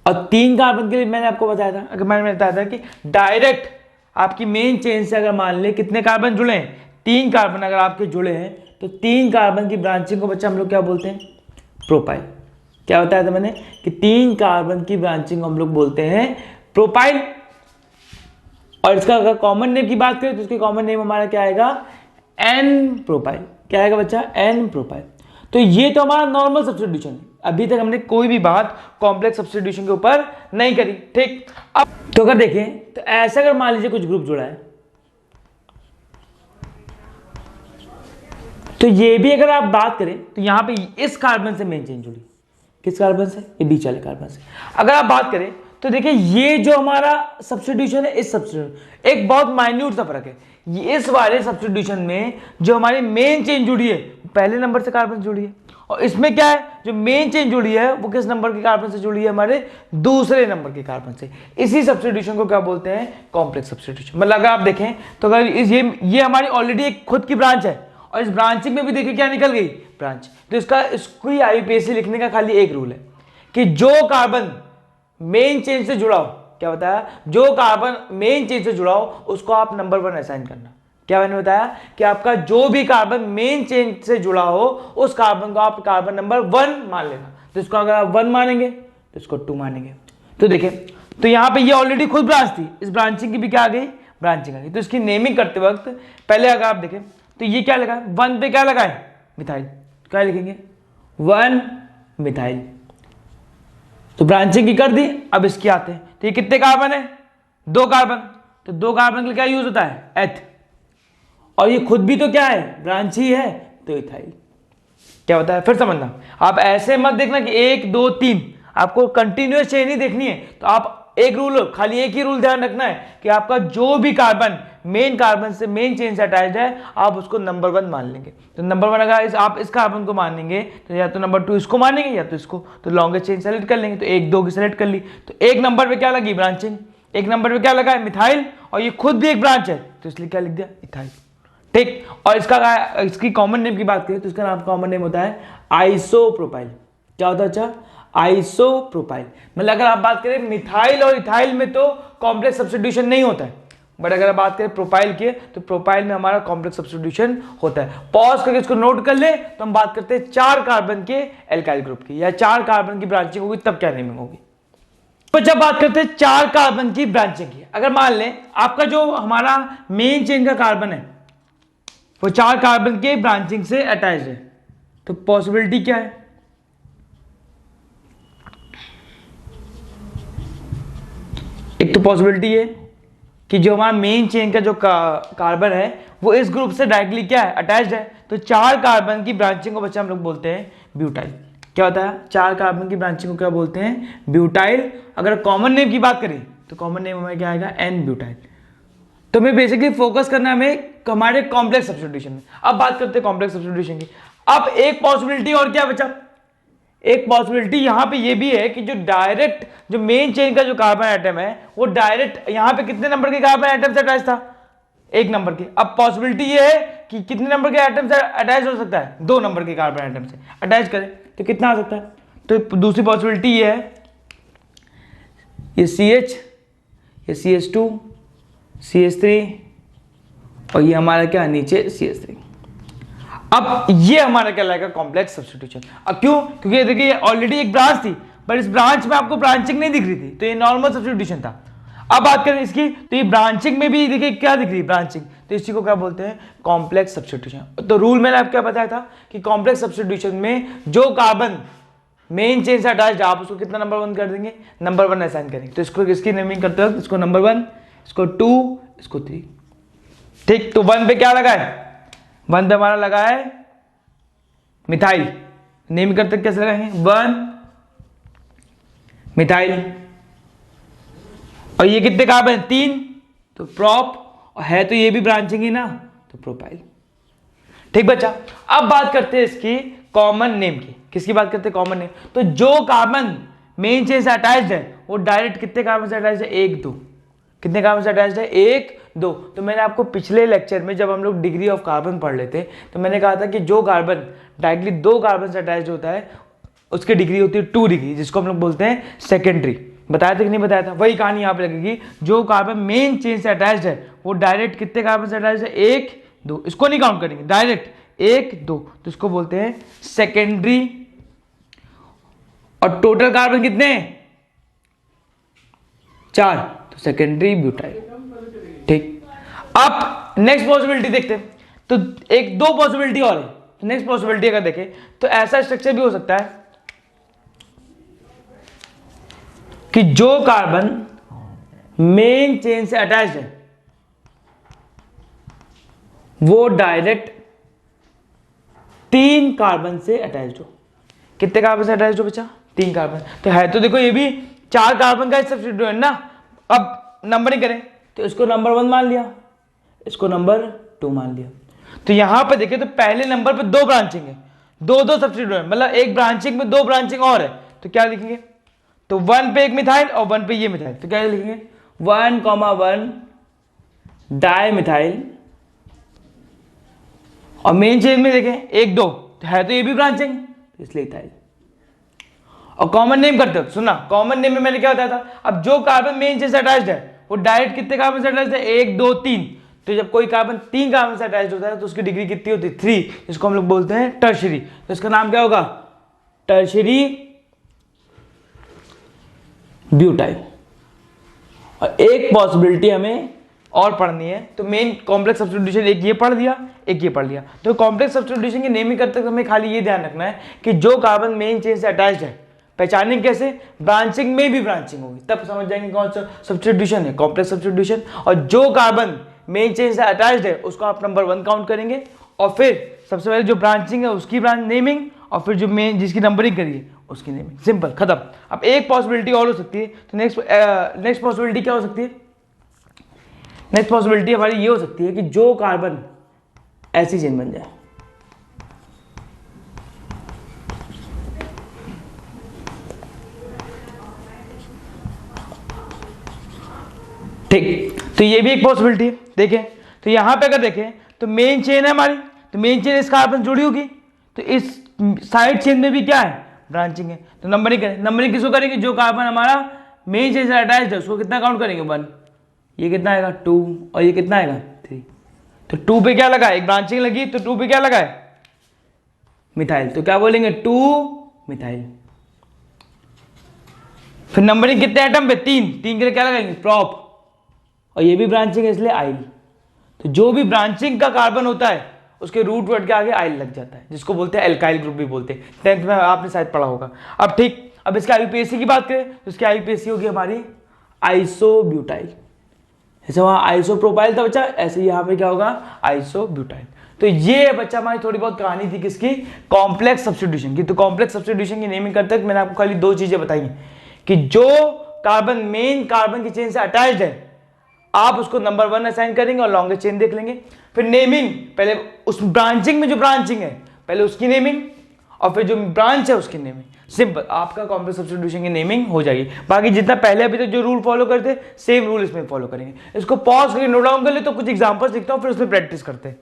और 3 कार्बन के लिए मैंने आपको बताया था, अगर मैंने बताया था कि डायरेक्ट आपकी मेन चेन से अगर मान ले कितने कार्बन जुड़े हैं, 3 कार्बन अगर आपके जुड़े हैं, तो 3 कार्बन की ब्रांचिंग को बच्चा हम लोग क्या बोलते हैं, प्रोपाइल। क्या बताया था मैंने कि 3 कार्बन की ब्रांचिंग को हम लोग बोलते हैं प्रोपाइल। और इसका अगर कॉमन नेम की बात करें तो इसके कॉमन नेम हमारा क्या आएगा, एन प्रोपाइल। क्या आएगा बच्चा, एन प्रोपाइल। तो ये तो हमारा नॉर्मल सब्स्टिट्यूशन है। अभी तक हमने कोई भी बात कॉम्प्लेक्स सब्स्टिट्यूशन के ऊपर नहीं करी, ठीक। अब तो अगर देखें तो ऐसा अगर मान लीजिए कुछ ग्रुप जुड़ा है, तो ये भी अगर आप बात करें तो यहां पे इस कार्बन से मेन चेन जुड़ी, किस कार्बन से, ये बीच वाले कार्बन से। अगर आप बात करें तो देखिए ये जो हमारा सब्स्टिट्यूशन है, इस सब्स्टिट्यूशन एक बहुत माइन्यूट सा फर्क है। इस वाले सब्स्टिट्यूशन में जो हमारी मेन चेन जुड़ी है पहले नंबर से कार्बन से जुड़ी है, और इसमें क्या है, जो मेन चेन जुड़ी है वो किस नंबर के कार्बन से जुड़ी है, हमारे दूसरे नंबर के कार्बन से। इसी सब्स्टिट्यूशन को क्या बोलते हैं, कॉम्प्लेक्स सब्स्टिट्यूशन। मतलब अगर आप देखें तो अगर ये हमारी ऑलरेडी एक खुद की ब्रांच है, और इस ब्रांचिंग में भी देखिए क्या निकल गई, ब्रांच। तो इसको IUPAC लिखने का खाली एक रूल है कि जो कार्बन मेन चेन से जुड़ा हो, क्या बताया, जो कार्बन मेन चेन से जुड़ा हो उसको आप नंबर 1 असाइन करना। क्या मैंने बताया कि आपका जो भी कार्बन मेन चेन से जुड़ा हो उस कार्बन को आप कार्बन नंबर 1 मान लेना। तो इसको अगर आप 1 मानेंगे तो इसको 2 मानेंगे। तो देखिए, तो यहां पे ये ऑलरेडी खुद ब्रांच थी, इस ब्रांचिंग की भी क्या आ गई, ब्रांचिंग आ गई। तो इसकी नेमिंग करते वक्त पहले अगर आप देखें तो ये क्या लगा, 1 पे क्या लगा है, मिथाइल। क्या लिखेंगे, 1 मिथाइल। तो ब्रांचिंग की कर दी। अब इसकी आते हैं, तो ये कितने कार्बन है, 2 कार्बन। तो 2 कार्बन के लिए क्या यूज होता है, एथ। और ये खुद भी तो क्या है, ब्रांच ही है, तो इथाइल। क्या होता है, फिर समझना, आप ऐसे मत देखना कि 1 2 3, आपको कंटिन्यूअस चेन ही देखनी है। तो आप एक रूल, खाली एक ही रूल ध्यान रखना है कि आपका जो भी कार्बन मेन कार्बन से मेन चेन से अटैच्ड है आप उसको नंबर 1 मान लेंगे। तो नंबर 1 अगर आप इस कार्बन को मानेंगे तो या तो नंबर 2 इसको मानेंगे या तो इसको, तो लॉन्गेस्ट चेन सेलेक्ट कर लेंगे। तो 1 2 की सेलेक्ट कर ली, तो एक नंबर पे क्या लगी, ब्रांचिंग। एक नंबर पे क्या लगा है, मिथाइल, और ये खुद भी एक ब्रांच है तो इसलिए क्या लिख दिया, इथाइल, ठीक। और इसकी कॉमन नेम की बात करें तो इसका नाम कॉमन नेम होता है आइसोप्रोपाइल। क्या होता है, अच्छा, आइसोप्रोपाइल। मतलब अगर आप बात करें मिथाइल और इथाइल में तो कॉम्प्लेक्स सब्स्टिट्यूशन नहीं होता है, बट अगर आप बात करें प्रोपाइल की तो प्रोपाइल में हमारा कॉम्प्लेक्स सब्स्टिट्यूशन होता है। पॉज करके इसको नोट कर ले, तो हम बात करते हैं 4 कार्बन के एल्काइल ग्रुप की, या 4 कार्बन की ब्रांचिंग होगी तब क्या नेमिंग होगी। तो जब बात करते हैं 4 कार्बन की ब्रांचिंग की, अगर मान लें आपका जो हमारा मेन चेन का कार्बन है वो 4 कार्बन के ब्रांचिंग से अटैच है, तो पॉसिबिलिटी क्या है, एक तो पॉसिबिलिटी है कि जो हमारा मेन चेन का जो कार्बन है वो इस ग्रुप से डायरेक्टली क्या है, अटैच्ड है। तो 4 कार्बन की ब्रांचिंग को बच्चा हम लोग बोलते हैं ब्यूटाइल। क्या होता है, 4 कार्बन की ब्रांचिंग को क्या बोलते हैं, ब्यूटाइल। अगर कॉमन नेम की बात करें तो कॉमन नेम हमें क्या आएगा, एन ब्यूटाइल। तो हमें बेसिकली फोकस करना है हमें हमारे कॉम्प्लेक्स सब्स्टिट्यूशन में। अब बात करते हैं कॉम्प्लेक्स सब्स्टिट्यूशन की। अब एक पॉसिबिलिटी और क्या बचा, एक पॉसिबिलिटी यहां पे ये भी है कि जो डायरेक्ट जो मेन चेन का जो कार्बन एटम है वो डायरेक्ट यहां पे कितने नंबर के कार्बन एटम से अटैच था, 1 नंबर के। अब पॉसिबिलिटी ये है कि कितने नंबर के एटम से अटैच हो सकता है, 2 नंबर के कार्बन एटम से अटैच करें तो कितना आ सकता है। तो दूसरी पॉसिबिलिटी ये है, ये CH, ये CH2, CH3 और ये हमारा क्या नीचे CH3। अब ये हमारा क्या लगेगा, कॉम्प्लेक्स सब्स्टिट्यूशन। अब क्यों, क्योंकि देखिए ऑलरेडी एक ब्रांच थी पर इस ब्रांच में आपको ब्रांचिंग नहीं दिख रही थी, तो ये नॉर्मल सब्स्टिट्यूशन था। अब बात करें इसकी, तो ये ब्रांचिंग में भी देखिए क्या दिख रही है, ब्रांचिंग, तो इसी को क्या बोलते हैं, कॉम्प्लेक्स सब्स्टिट्यूशन। तो रूल मैंने आपको क्या बताया था कि कॉम्प्लेक्स सब्स्टिट्यूशन में जो कार्बन मेन चेन से अटैच आप उसको कितना नंबर 1 कर देंगे, नंबर 1 असाइन करेंगे। तो इसको इसकी नेमिंग करते वक्त इसको नंबर 1, इसको 2, इसको 3। ठीक, तो 1 पे क्या लगा है, 1 पे हमारा लगा है मिथाइल। नेम करते कैसे लगाएंगे, 1 मिथाइल। और ये कितने कार्बन, 3, तो प्रोप, और है तो ये भी ब्रांचिंग ही ना, तो प्रोपाइल। ठीक बच्चा, अब बात करते हैं इसकी कॉमन नेम की। किसकी बात करते हैं, कॉमन नेम। तो जो कार्बन मेन चेन से अटैच्ड है वो डायरेक्ट कितने कार्बन से अटैच्ड है, 1, 2। कितने कार्बन से अटैच्ड है, 1, 2। तो मैंने आपको पिछले लेक्चर में जब हम लोग डिग्री ऑफ कार्बन पढ़ लेते तो मैंने कहा था कि जो कार्बन डायरेक्टली 2 कार्बन से अटैच्ड होता है उसकी डिग्री होती है 2 डिग्री, जिसको हम लोग बोलते हैं सेकेंडरी। बताया था कि नहीं बताया था, वही कहानी यहाँ पे लगेगी। जो कार्बन मेन चेन से अटैच्ड है वो डायरेक्ट कितने कार्बन से अटैच्ड है, 1, 2। इसको नहीं काउंट करेंगे, डायरेक्ट 1, 2, तो इसको बोलते हैं सेकेंडरी। और टोटल कार्बन कितने, 4, तो सेकेंडरी ब्यूटाइल। ठीक, अब नेक्स्ट पॉसिबिलिटी देखते हैं। तो 1-2 पॉसिबिलिटी और है। तो नेक्स्ट पॉसिबिलिटी अगर देखें तो ऐसा स्ट्रक्चर भी हो सकता है कि जो कार्बन मेन चेन से अटैच्ड है वो डायरेक्ट 3 कार्बन से अटैच्ड हो। कितने कार्बन से अटैच्ड हो बच्चा, 3 कार्बन। तो है तो देखो ये भी 4 कार्बन का सब्स्टिट्यूएंट है ना। अब नंबरिंग करें तो इसको नंबर 1 मान लिया, इसको नंबर 2 मान लिया। तो यहां पे देखें तो पहले नंबर पे 2 ब्रांचिंग है, 2 सब्स्टिट्यूएंट, मतलब एक ब्रांचिंग में 2 ब्रांचिंग और है। तो क्या लिखेंगे, तो 1 पे एक मिथाइल और 1 पे ये मिथाइल। तो क्या लिखेंगे, 1,1 डाई मिथाइल। और मेन चेन में देखें 1, 2, तो है तो ये भी ब्रांचिंग, तो इसलिए इथाइल। और कॉमन नेम करते हो, सुना कॉमन नेम में मैंने क्या बताया था, अब जो कार्बन मेन चेन से अटैच्ड है वो डायरेक्ट कितने कार्बन से अटैच्ड है, 1, 2, 3। तो जब कोई कार्बन 3 कार्बन से अटैच्ड होता है तो उसकी डिग्री कितनी होती है, 3, जिसको हम लोग बोलते हैं टर्शरी। तो इसका नाम क्या होगा, टर्शरी ब्यूटाइल। और एक पॉसिबिलिटी हमें और पढ़नी है, तो मेन कॉम्प्लेक्स सब्स्टिट्यूशन एक ये पढ़ दिया, एक ये पढ़ लिया। तो कॉम्प्लेक्स सब्स्टिट्यूशन की नेमिंग करते समय हमें खाली ये ध्यान रखना है कि जो कार्बन मेन चेन से अटैच्ड है, पहचानेंगे कैसे, ब्रांचिंग में भी ब्रांचिंग होगी तब समझ जाएंगे कौन सा सब्स्टिट्यूशन है, कॉम्प्लेक्स सब्स्टिट्यूशन। और जो कार्बन मेन चेन से अटैच्ड है उसको आप नंबर 1 काउंट करेंगे, और फिर सबसे पहले जो ब्रांचिंग है उसकी ब्रांच नेमिंग, और फिर जो मेन जिसकी नंबरिंग करिए उसकी नेमिंग, सिंपल खत्म। अब एक पॉसिबिलिटी और हो सकती है, तो नेक्स्ट पॉसिबिलिटी क्या हो सकती है, नेक्स्ट पॉसिबिलिटी हमारी ये हो सकती है कि जो कार्बन ऐसी चेन बन जाए, ठीक, तो ये भी एक पॉसिबिलिटी है। देखें तो यहां पे अगर देखें तो मेन चेन है हमारी, तो मेन चेन इस कार्बन से जुड़ी होगी, तो इस साइड चेन में भी क्या है, ब्रांचिंग है। तो नंबरिंग करें, नंबरिंग किसको करेंगे, जो कार्बन हमारा मेन चेन से अटैच्ड है उसको कितना काउंट करेंगे, 1, ये कितना आएगा 2, और ये कितना आएगा 3। तो 2 पे क्या लगा, एक ब्रांचिंग लगी, तो 2 पे क्या लगा है, मिथाइल। तो क्या बोलेंगे, 2 मिथाइल। फिर नंबरिंग कितने एटम पे, 3 के लिए क्या लगाएंगे, प्रोप, और ये भी ब्रांचिंग है इसलिए आइल। तो जो भी ब्रांचिंग का कार्बन होता है उसके रूट वर्ड के आगे आइल लग जाता है, जिसको बोलते हैं एल्काइल ग्रुप भी बोलते हैं, 10th में आपने शायद पढ़ा होगा। अब ठीक, अब इसके आईयूपीएसी की बात करें तो इसकी आईयूपीएसी होगी हमारी आइसोब्यूटाइल। जैसे वहाँ आइसोप्रोपाइल था बच्चा, ऐसे यहाँ पे क्या होगा, आइसोब्यूटाइल। तो ये बच्चा हमारी थोड़ी बहुत कहानी थी किसकी, कॉम्प्लेक्स सब्स्टिट्यूशन की। तो कॉम्प्लेक्स सब्स्टिट्यूशन की नेमिंग करते हैं, मैंने आपको खाली दो चीजें बताई हैं कि जो कार्बन मेन कार्बन की चेन से अटैच्ड है आप उसको नंबर 1 असाइन करेंगे और लॉन्गेस्ट चेन देख लेंगे। फिर नेमिंग, पहले उस ब्रांचिंग में जो ब्रांचिंग है पहले उसकी नेमिंग, और फिर जो ब्रांच है उसकी नेमिंग। सिंपल, आपका कॉम्प्लेक्स सब्स्टिट्यूशन की नेमिंग हो जाएगी। बाकी जितना पहले अभी तक जो रूल फॉलो करते सेम रूल इसमें फॉलो करेंगे। इसको पॉज करके नोट डाउन कर ले, तो कुछ एग्जांपल्स लिखता हूं फिर उसमें प्रैक्टिस करते हैं।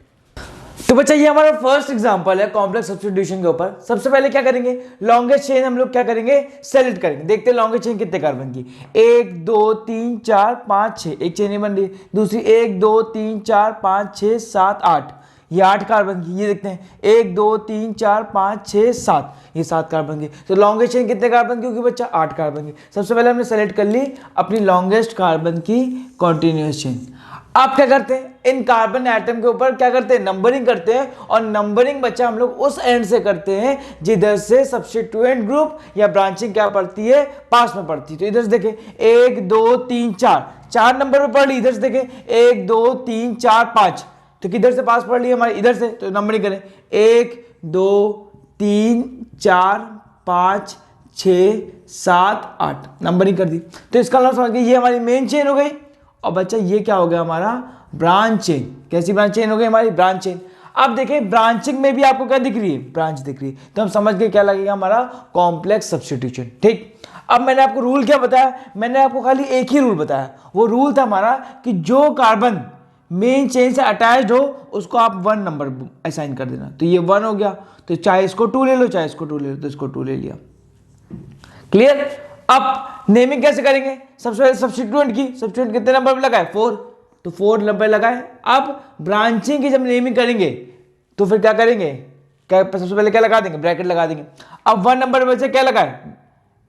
तो बच्चा ये हमारा फर्स्ट एग्जांपल है कॉम्प्लेक्स सब्स्टिट्यूशन के ऊपर। सबसे पहले क्या करेंगे, लॉन्गेस्ट चेन हम लोग क्या करेंगे, सेलेक्ट करेंगे। देखते हैं लॉन्गेस्ट चेन कितने कार्बन की, 1 2 3 4 5 6, एक चेन ही बन रही है। दूसरी 1 2 3 4 5 6 7 8, ये 8 कार्बन की। ये देखते हैं 1 2 3 4 5 6 7, ये 7 कार्बन की। तो लॉन्गेस्ट चेन कितने कार्बन की होगी बच्चा, 8 कार्बन की। सबसे पहले हमने सेलेक्ट कर ली अपनी लॉन्गेस्ट कार्बन की कॉन्टिन्यूअस चेन। आप क्या करते हैं, इन कार्बन एटम के ऊपर क्या करते हैं, नंबरिंग करते हैं। और नंबरिंग बच्चा हम लोग उस एंड से करते हैं जिधर से सब्स्टिट्यूएंट ग्रुप या ब्रांचिंग क्या पड़ती है, पास में पड़ती है। तो इधर से देखें 1 2 3 4, 4 नंबर पे पढ़ ली। इधर से देखें 1 2 3 4 5, तो किधर से पास पढ़ ली हमारी, इधर से। तो नंबरिंग करें 1 2 3 4 5 6 7 8, नंबरिंग कर दी। तो इसका मतलब समझ गए ये हमारी मेन चेन हो गई। और बच्चा ये क्या हो गया हमारा, ब्रांच चेन। कैसी ब्रांच चेन हो गई हमारी, ब्रांच चेन। अब देखें ब्रांचिंग में भी आपको क्या दिख रही है, ब्रांच दिख रही है। तो हम समझ गए क्या लगेगा हमारा, कॉम्प्लेक्स सब्स्टिट्यूशन। ठीक, अब मैंने आपको रूल क्या बताया, मैंने आपको खाली एक ही रूल बताया। वो रूल था हमारा कि जो कार्बन मेन चेन से अटैच्ड हो उसको आप 1 नंबर असाइन कर देना। तो ये 1 हो गया, तो चाहे इसको 2 ले लो चाहे इसको 2 ले लो, तो इसको 2 ले लिया। क्लियर। अब नेमिंग कैसे करेंगे, सबसे पहले सब्स्टिट्यूएंट की, सब्स्टिट्यूएंट कितने नंबर पे लगाए, 4, तो 4 नंबर लगाए। अब ब्रांचिंग की जब नेमिंग करेंगे तो फिर क्या करेंगे, क्या सबसे पहले क्या लगा देंगे, ब्रैकेट लगा देंगे। अब 1 नंबर पे क्या लगाए,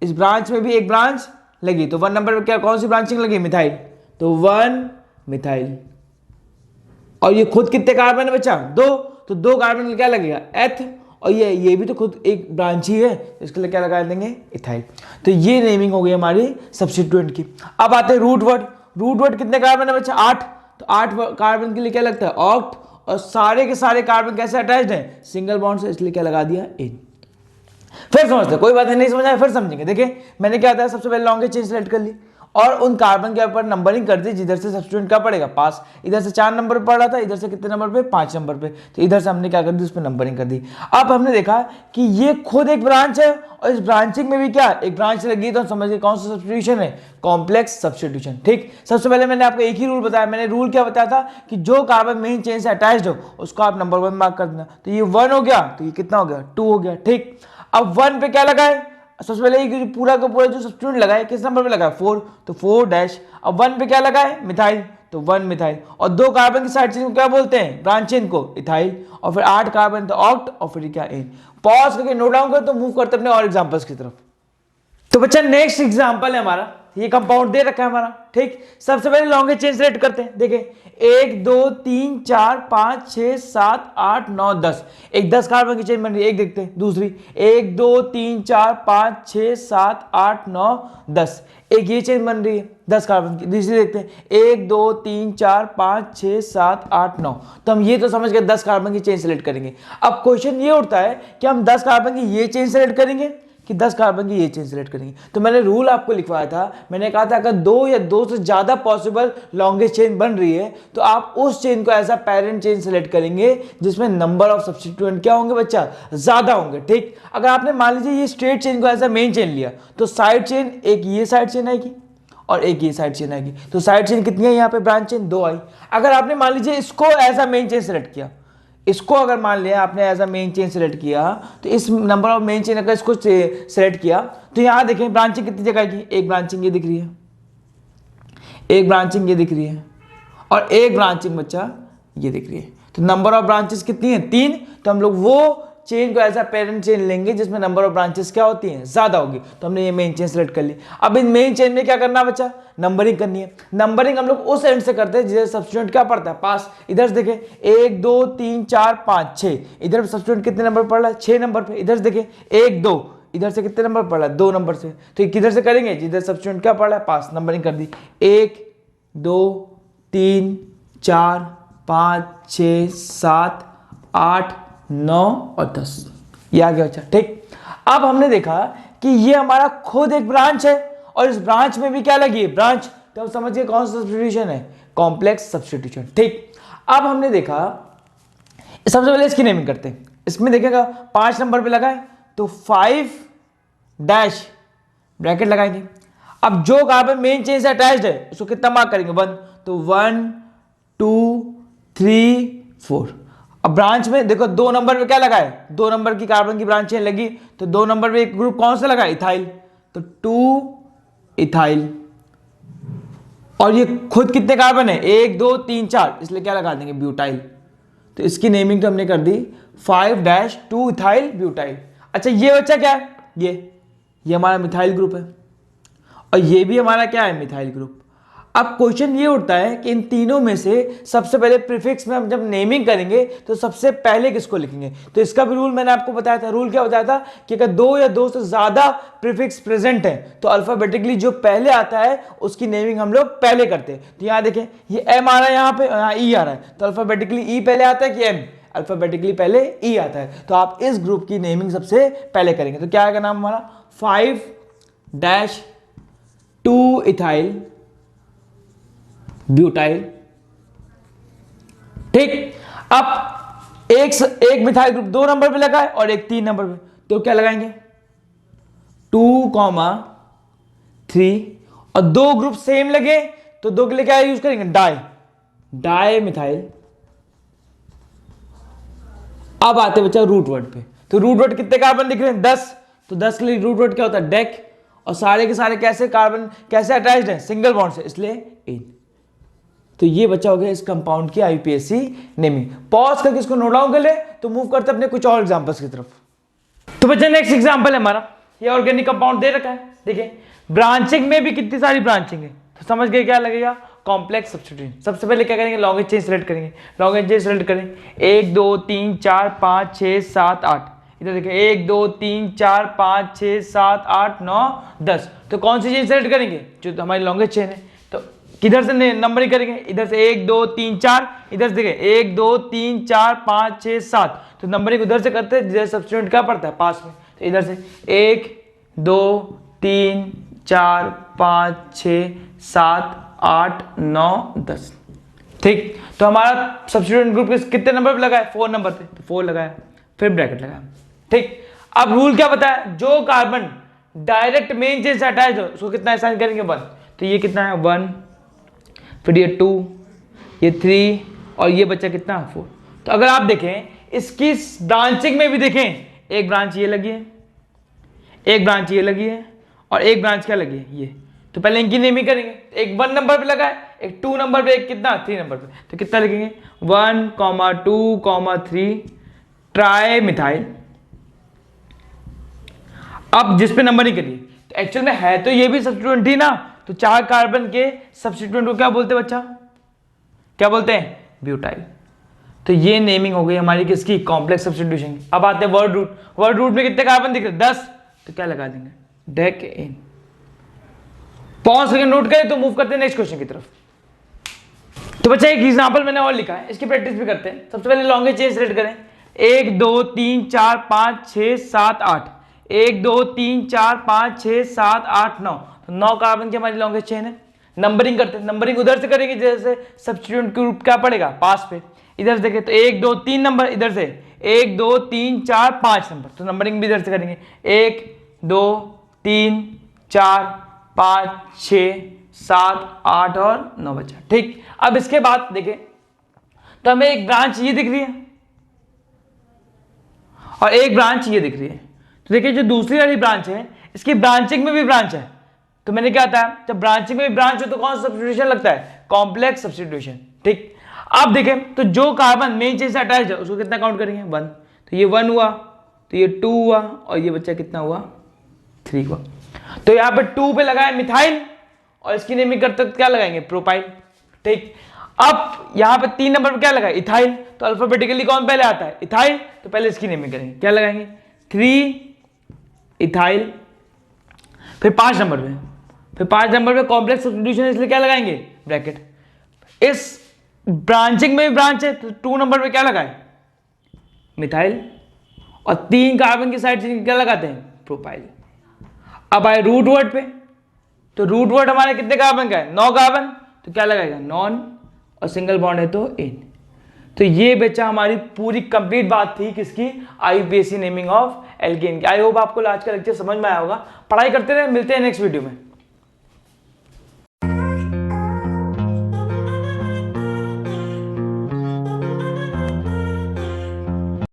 इस ब्रांच में भी एक ब्रांच लगी, तो 1 नंबर पे क्या कौन सी ब्रांचिंग लगी, मिथाइल, तो 1 मिथाइल। और ये खुद कितने कार्बन है बच्चा, 2, तो 2 कार्बन में क्या लगेगा, एथ। और ये भी तो खुद एक ब्रांच ही है, इसके लिए क्या लगा देंगे, इथाइल। तो ये नेमिंग हो गई हमारी सब्स्टिट्यूएंट की। अब आते हैं रूट वर्ड। रूट वर्ड कितने कार्बन है बच्चा, 8, तो 8 कार्बन के लिए क्या लगता है, ऑक्ट। और सारे के सारे कार्बन कैसे अटैच्ड हैं, सिंगल बॉन्ड से, इसलिए क्या लगा दिया, इन। फिर समझते, कोई बात नहीं समझ आया फिर समझेंगे। देखिए मैंने क्या था, सबसे पहले लॉन्गेस्ट चेन सेलेक्ट कर ली और उन कार्बन के ऊपर नंबरिंग कर दी जिधर से सब्स्टिट्यूएंट क्या पड़ेगा, पास। इधर से 4 नंबर पे पड़ रहा था, इधर से कितने नंबर पे, 5 नंबर पे, तो इधर से हमने क्या कर दी, उस पर नंबरिंग कर दी। अब हमने देखा कि ये खुद एक ब्रांच है और इस ब्रांचिंग में भी क्या एक ब्रांच लगी, तो समझ गए कौन सा सब्स्टिट्यूशन है, कॉम्प्लेक्स सब्स्टिट्यूशन। ठीक, सबसे पहले मैंने आपको एक ही रूल बताया। मैंने रूल क्या बताया था कि जो कार्बन मेन चेन से अटैच्ड हो उसको आप नंबर 1 मार्क कर देना। तो ये 1 हो गया, तो ये कितना हो गया, 2 हो गया। ठीक, अब 1 पे क्या लगाए, सबसे पहले ये पूरा का पूरा जो सब्स्टिट्यूएंट लगाए किस नंबर पे लगाया, 4, तो 4 डैश। अब 1 पे क्या लगाए, मिथाइल, तो 1 मिथाइल। और 2 कार्बन की साइड चेन को क्या बोलते हैं, ब्रांच चेन को, इथाइल। और फिर 8 कार्बन तो ऑक्ट, और फिर क्या, इन। पॉज करके नोट डाउन कर, तो मूव करते अपने और एग्जांपल्स की तरफ। तो बच्चा नेक्स्ट एग्जांपल है हमारा, ये कंपाउंड दे रखा है हमारा। ठीक, सबसे पहले लॉन्गेस्ट चेन सेलेक्ट करते हैं। देखिए 1 2 3 4 5 6 7 8 9 10, एक 10 कार्बन की चेन बन रही है। एक देखते हैं दूसरी, 1 2 3 4 5 6 7 8 9 10, एक ये चेन बन रही है 10 कार्बन की। दूसरी देखते हैं 1 2 3 4 5 6 7 8 9, तो हम ये तो समझ गए 10 कार्बन की चेन सेलेक्ट करेंगे। अब क्वेश्चन ये उठता है कि हम 10 कार्बन की ये चेन सेलेक्ट करेंगे कि 10 कार्बन की ये चेन सेलेक्ट करेंगे। तो मैंने रूल आपको लिखवाया था, मैंने कहा था अगर 2 या 2 से ज्यादा पॉसिबल लॉन्गेस्ट चेन बन रही है तो आप उस चेन को ऐसा पेरेंट चेन सेलेक्ट करेंगे जिसमें नंबर ऑफ सब्स्टिट्यूएंट क्या होंगे बच्चा, ज्यादा होंगे। ठीक, अगर आपने मान लीजिए ये स्ट्रेट चेन को ऐसा मेन चेन लिया तो साइड चेन एक ये साइड चेन आएगी और एक ये साइड चेन आएगी। तो साइड चेन कितनी है यहाँ पे, ब्रांच चेन 2 आई। अगर आपने मान लीजिए इसको ऐसा मेन चेन सेलेक्ट किया, इसको अगर मान लिया आपने as a main chain select किया, तो इस नंबर ऑफ मेन चेन अगर इसको सेलेक्ट किया तो यहां देखें ब्रांचिंग कितनी जगह की, एक ब्रांचिंग ये दिख रही है, एक ब्रांचिंग ये दिख रही है और एक ब्रांचिंग बच्चा ये दिख रही है। तो नंबर ऑफ ब्रांचेस कितनी है, 3। तो हम लोग वो चेन को ऐसा पेरेंट चेन लेंगे जिसमें नंबर ऑफ ब्रांचेस क्या होती हैं, ज्यादा होगी। तो हमने ये मेन चेन सेलेक्ट कर ली। अब इन मेन चेन में क्या करना बच्चा, नंबरिंग करनी है। नंबरिंग हम लोग उस एंड से करते हैं जिधर सब्स्टिट्यूएंट क्या पड़ता है, पास। इधर से देखें 1 2 3 4 5 6, इधर सब्स्टिट्यूएंट कितने नंबर पड़ रहा है, 6 नंबर पे। इधर से देखें 1 2, इधर से कितने नंबर पड़ रहा है, 2 नंबर से। तो किधर से करेंगे, जिधर सब्स्टिट्यूएंट क्या पड़ रहा है, पास। नंबरिंग कर दी 1 2 3 4 5 6 7 8 9 और 10, ये आ गया बच्चा। ठीक, अब हमने देखा कि ये हमारा खुद एक ब्रांच है और इस ब्रांच में भी क्या लगी है, ब्रांच। तो हम समझ गए कौन सा सब्स्टिट्यूशन है, कॉम्प्लेक्स सब्स्टिट्यूशन। ठीक, अब हमने देखा, सबसे पहले इसकी नेमिंग करते हैं। इसमें देखेगा 5 नंबर पे लगा है तो 5 डैश ब्रैकेट लगाएंगे। अब जो कार्बन मेन चेन से अटैच्ड है उसको कितना मार्क करेंगे, 1, तो 1 2 3 4। अब ब्रांच में देखो 2 नंबर पे क्या लगा है, 2 नंबर की कार्बन की ब्रांच चेन लगी, तो 2 नंबर पे एक ग्रुप कौन सा लगा है, इथाइल, तो 2 इथाइल। और ये खुद कितने कार्बन है, 1 2 3 4, इसलिए क्या लगा देंगे, ब्यूटाइल। तो इसकी नेमिंग तो हमने कर दी 5-2 इथाइल ब्यूटाइल। अच्छा, ये बच्चा क्या है, ये हमारा मिथाइल ग्रुप है और ये भी हमारा क्या है, मिथाइल ग्रुप। अब क्वेश्चन ये उठता है कि इन तीनों में से सबसे पहले प्रीफिक्स में हम जब नेमिंग करेंगे तो सबसे पहले किसको लिखेंगे। तो इसका भी रूल मैंने आपको बताया था। रूल क्या बताया था कि अगर 2 या 2 से ज्यादा प्रीफिक्स प्रेजेंट है तो अल्फाबेटिकली जो पहले आता है उसकी नेमिंग हम लोग पहले करते हैं। तो यहाँ देखें, ये एम आ रहा है, यहाँ पे यहाँ ई आ रहा है, तो अल्फाबेटिकली ई पहले आता है कि एम, अल्फाबेटिकली पहले ई आता है। तो आप इस ग्रुप की नेमिंग सबसे पहले करेंगे। तो क्या आएगा नाम हमारा, 5-2 इथाइल ब्यूटाइल। ठीक, अब एक मिथाइल ग्रुप 2 नंबर पे लगा है और एक 3 नंबर पे, तो क्या लगाएंगे, 2,3। और 2 ग्रुप सेम लगे तो 2 के लिए क्या यूज करेंगे, डाई मिथाइल। अब आते बच्चा रूट वर्ड पे। तो रूट वर्ड कितने कार्बन दिख रहे हैं, 10। तो 10 के लिए रूट वर्ड क्या होता है, डेक। और सारे के सारे कैसे कार्बन कैसे अटैच्ड है, सिंगल बॉन्ड से, इसलिए इन। तो ये बच्चा हो गया इस कंपाउंड की आईपीएससी नेमिंग। पॉज करके इसको नोट डाउन कर ले तो मूव करते अपने कुछ और एग्जांपल्स की तरफ। तो बच्चा नेक्स्ट एग्जांपल है हमारा, ये ऑर्गेनिक कंपाउंड दे रखा है। देखिए ब्रांचिंग में भी कितनी सारी ब्रांचिंग है, तो समझ गए क्या लगेगा, कॉम्प्लेक्स सब्स्टिट्यूशन। सबसे पहले क्या करेंगे, लॉन्गेस्ट चेन सेलेक्ट करेंगे। लॉन्गेस्ट चेन सेलेक्ट करें, 1 2 3 4 5 6 7 8। इधर देखिए 1 2 3 4 5 6 7 8 9 10। तो कौन सी चेन सेलेक्ट करेंगे, जो हमारी लॉन्गेस्ट चेन है। तो किधर से नंबरिंग करेंगे, इधर से 1 2 3 4, इधर से देखिए 1 2 3 4 5 6 7। तो नंबरिंग उधर से करते हैं जिधर सब्स्टिट्यूएंट क्या पड़ता है, पास में। तो इधर से 1 2 3 4 5 6 7 8 9 10। ठीक, तो हमारा सब्स्टिट्यूएंट ग्रुप कितने नंबर पे लगा है, 4 नंबर पे, तो 4 लगाया, फिर ब्रैकेट लगाया। ठीक, अब रूल क्या बताया, जो कार्बन डायरेक्ट मेन चेन से अटैच हो उसको कितना असाइन करेंगे, 1। तो ये कितना है, 1, फिर ये 2, ये 3 और ये बच्चा कितना, 4। तो अगर आप देखें इसकी ब्रांचिंग में भी देखें, एक ब्रांच ये लगी है, एक ब्रांच ये लगी है और एक ब्रांच क्या लगी है, ये। तो पहले इनकी नेमिंग करेंगे। एक 1 नंबर पे लगा है, एक 2 नंबर पे, एक कितना, 3 नंबर पे। तो कितना लिखेंगे, 1, 2, 3 ट्राई मिथाइल। अब जिस पे नंबरिंग करिए, तो एक्चुअल में है तो ये भी सब्स्टिट्यूएंट ही ना, तो 4 कार्बन के सब्स्टिट्यूएंट को क्या बोलते हैं बच्चा, क्या बोलते हैं, ब्यूटाइल। तो ये नेमिंग हो गई हमारी किसकी, कॉम्प्लेक्स सब्स्टिट्यूशन। अब आते हैं वर्ड रूट। वर्ड रूट में कितने कार्बन दिख रहे हैं, 10। तो क्या लगा देंगे, डेक इन। पॉज करके नोट करें तो मूव करते हैं नेक्स्ट क्वेश्चन की तरफ। तो बच्चा एक एग्जांपल मैंने और लिखा है, इसकी प्रैक्टिस भी करते हैं। सबसे पहले लॉन्गेस्ट चेन सेलेक्ट करें, 1 2 3 4 5 6 7 8। 1 2 3 4 5 6 7 8 9। तो 9 कार्बन की हमारी लॉन्गेस्ट चेन है। नंबरिंग करते हैं, नंबरिंग उधर से करेंगे जैसे सब्स्टिट्यूएंट ग्रुप क्या पड़ेगा, पास पे। इधर से देखें तो 1 2 3 नंबर, इधर से 1 2 3 4 5 नंबर। तो नंबरिंग भी इधर से करेंगे, 1 2 3 4 5 6 7 8 और 9 बचा। ठीक, अब इसके बाद देखें तो हमें एक ब्रांच ये दिख रही है और एक ब्रांच ये दिख रही है। तो देखिए जो दूसरी वाली ब्रांच है इसकी ब्रांचिंग में भी ब्रांच है। तो मैंने क्या था, जब ब्रांचिंग में भी ब्रांच हो तो कौन सा सब्स्टिट्यूशन लगता है, कॉम्प्लेक्स सब्स्टिट्यूशन। ठीक, अब देखें तो जो कार्बन मेन चेन से अटैच है उसको कितना काउंट करेंगे, 1। तो ये 1 हुआ, तो ये 2 हुआ और ये बच्चा कितना हुआ, 3 हुआ। तो यहाँ पे 2 पे लगाए मिथाइल और इसकी नेमिंग करते क्या लगाएंगे, प्रोपाइल। ठीक, अब यहाँ पे 3 नंबर पे क्या लगा, इथाइल। तो अल्फाबेटिकली कौन पहले आता है, इथाइल। तो पहले इसकी नेमिंग करेंगे, क्या लगाएंगे, 3 इथाइल। फिर 5 नंबर पे, फिर 5 नंबर पे कॉम्प्लेक्स सब्स्टिट्यूशन इसलिए क्या लगाएंगे, ब्रैकेट। इस ब्रांचिंग में भी ब्रांच है, तो 2 नंबर पे क्या लगा है? मिथाइल। और 3 कार्बन की साइड चेन क्या लगाते हैं? प्रोपाइल। अब आए रूट वर्ड पे, तो रूट वर्ड हमारे कितने कार्बन का है? 9 कार्बन, तो क्या लगाएगा? नॉन, और सिंगल बॉन्ड है तो इन। तो ये बच्चा हमारी पूरी कंप्लीट बात थी किसकी? आईयूपीएसी नेमिंग ऑफ एल्केन की। आई होप आपको आज का लेक्चर समझ में आया होगा। पढ़ाई करते रहे, मिलते हैं नेक्स्ट वीडियो में।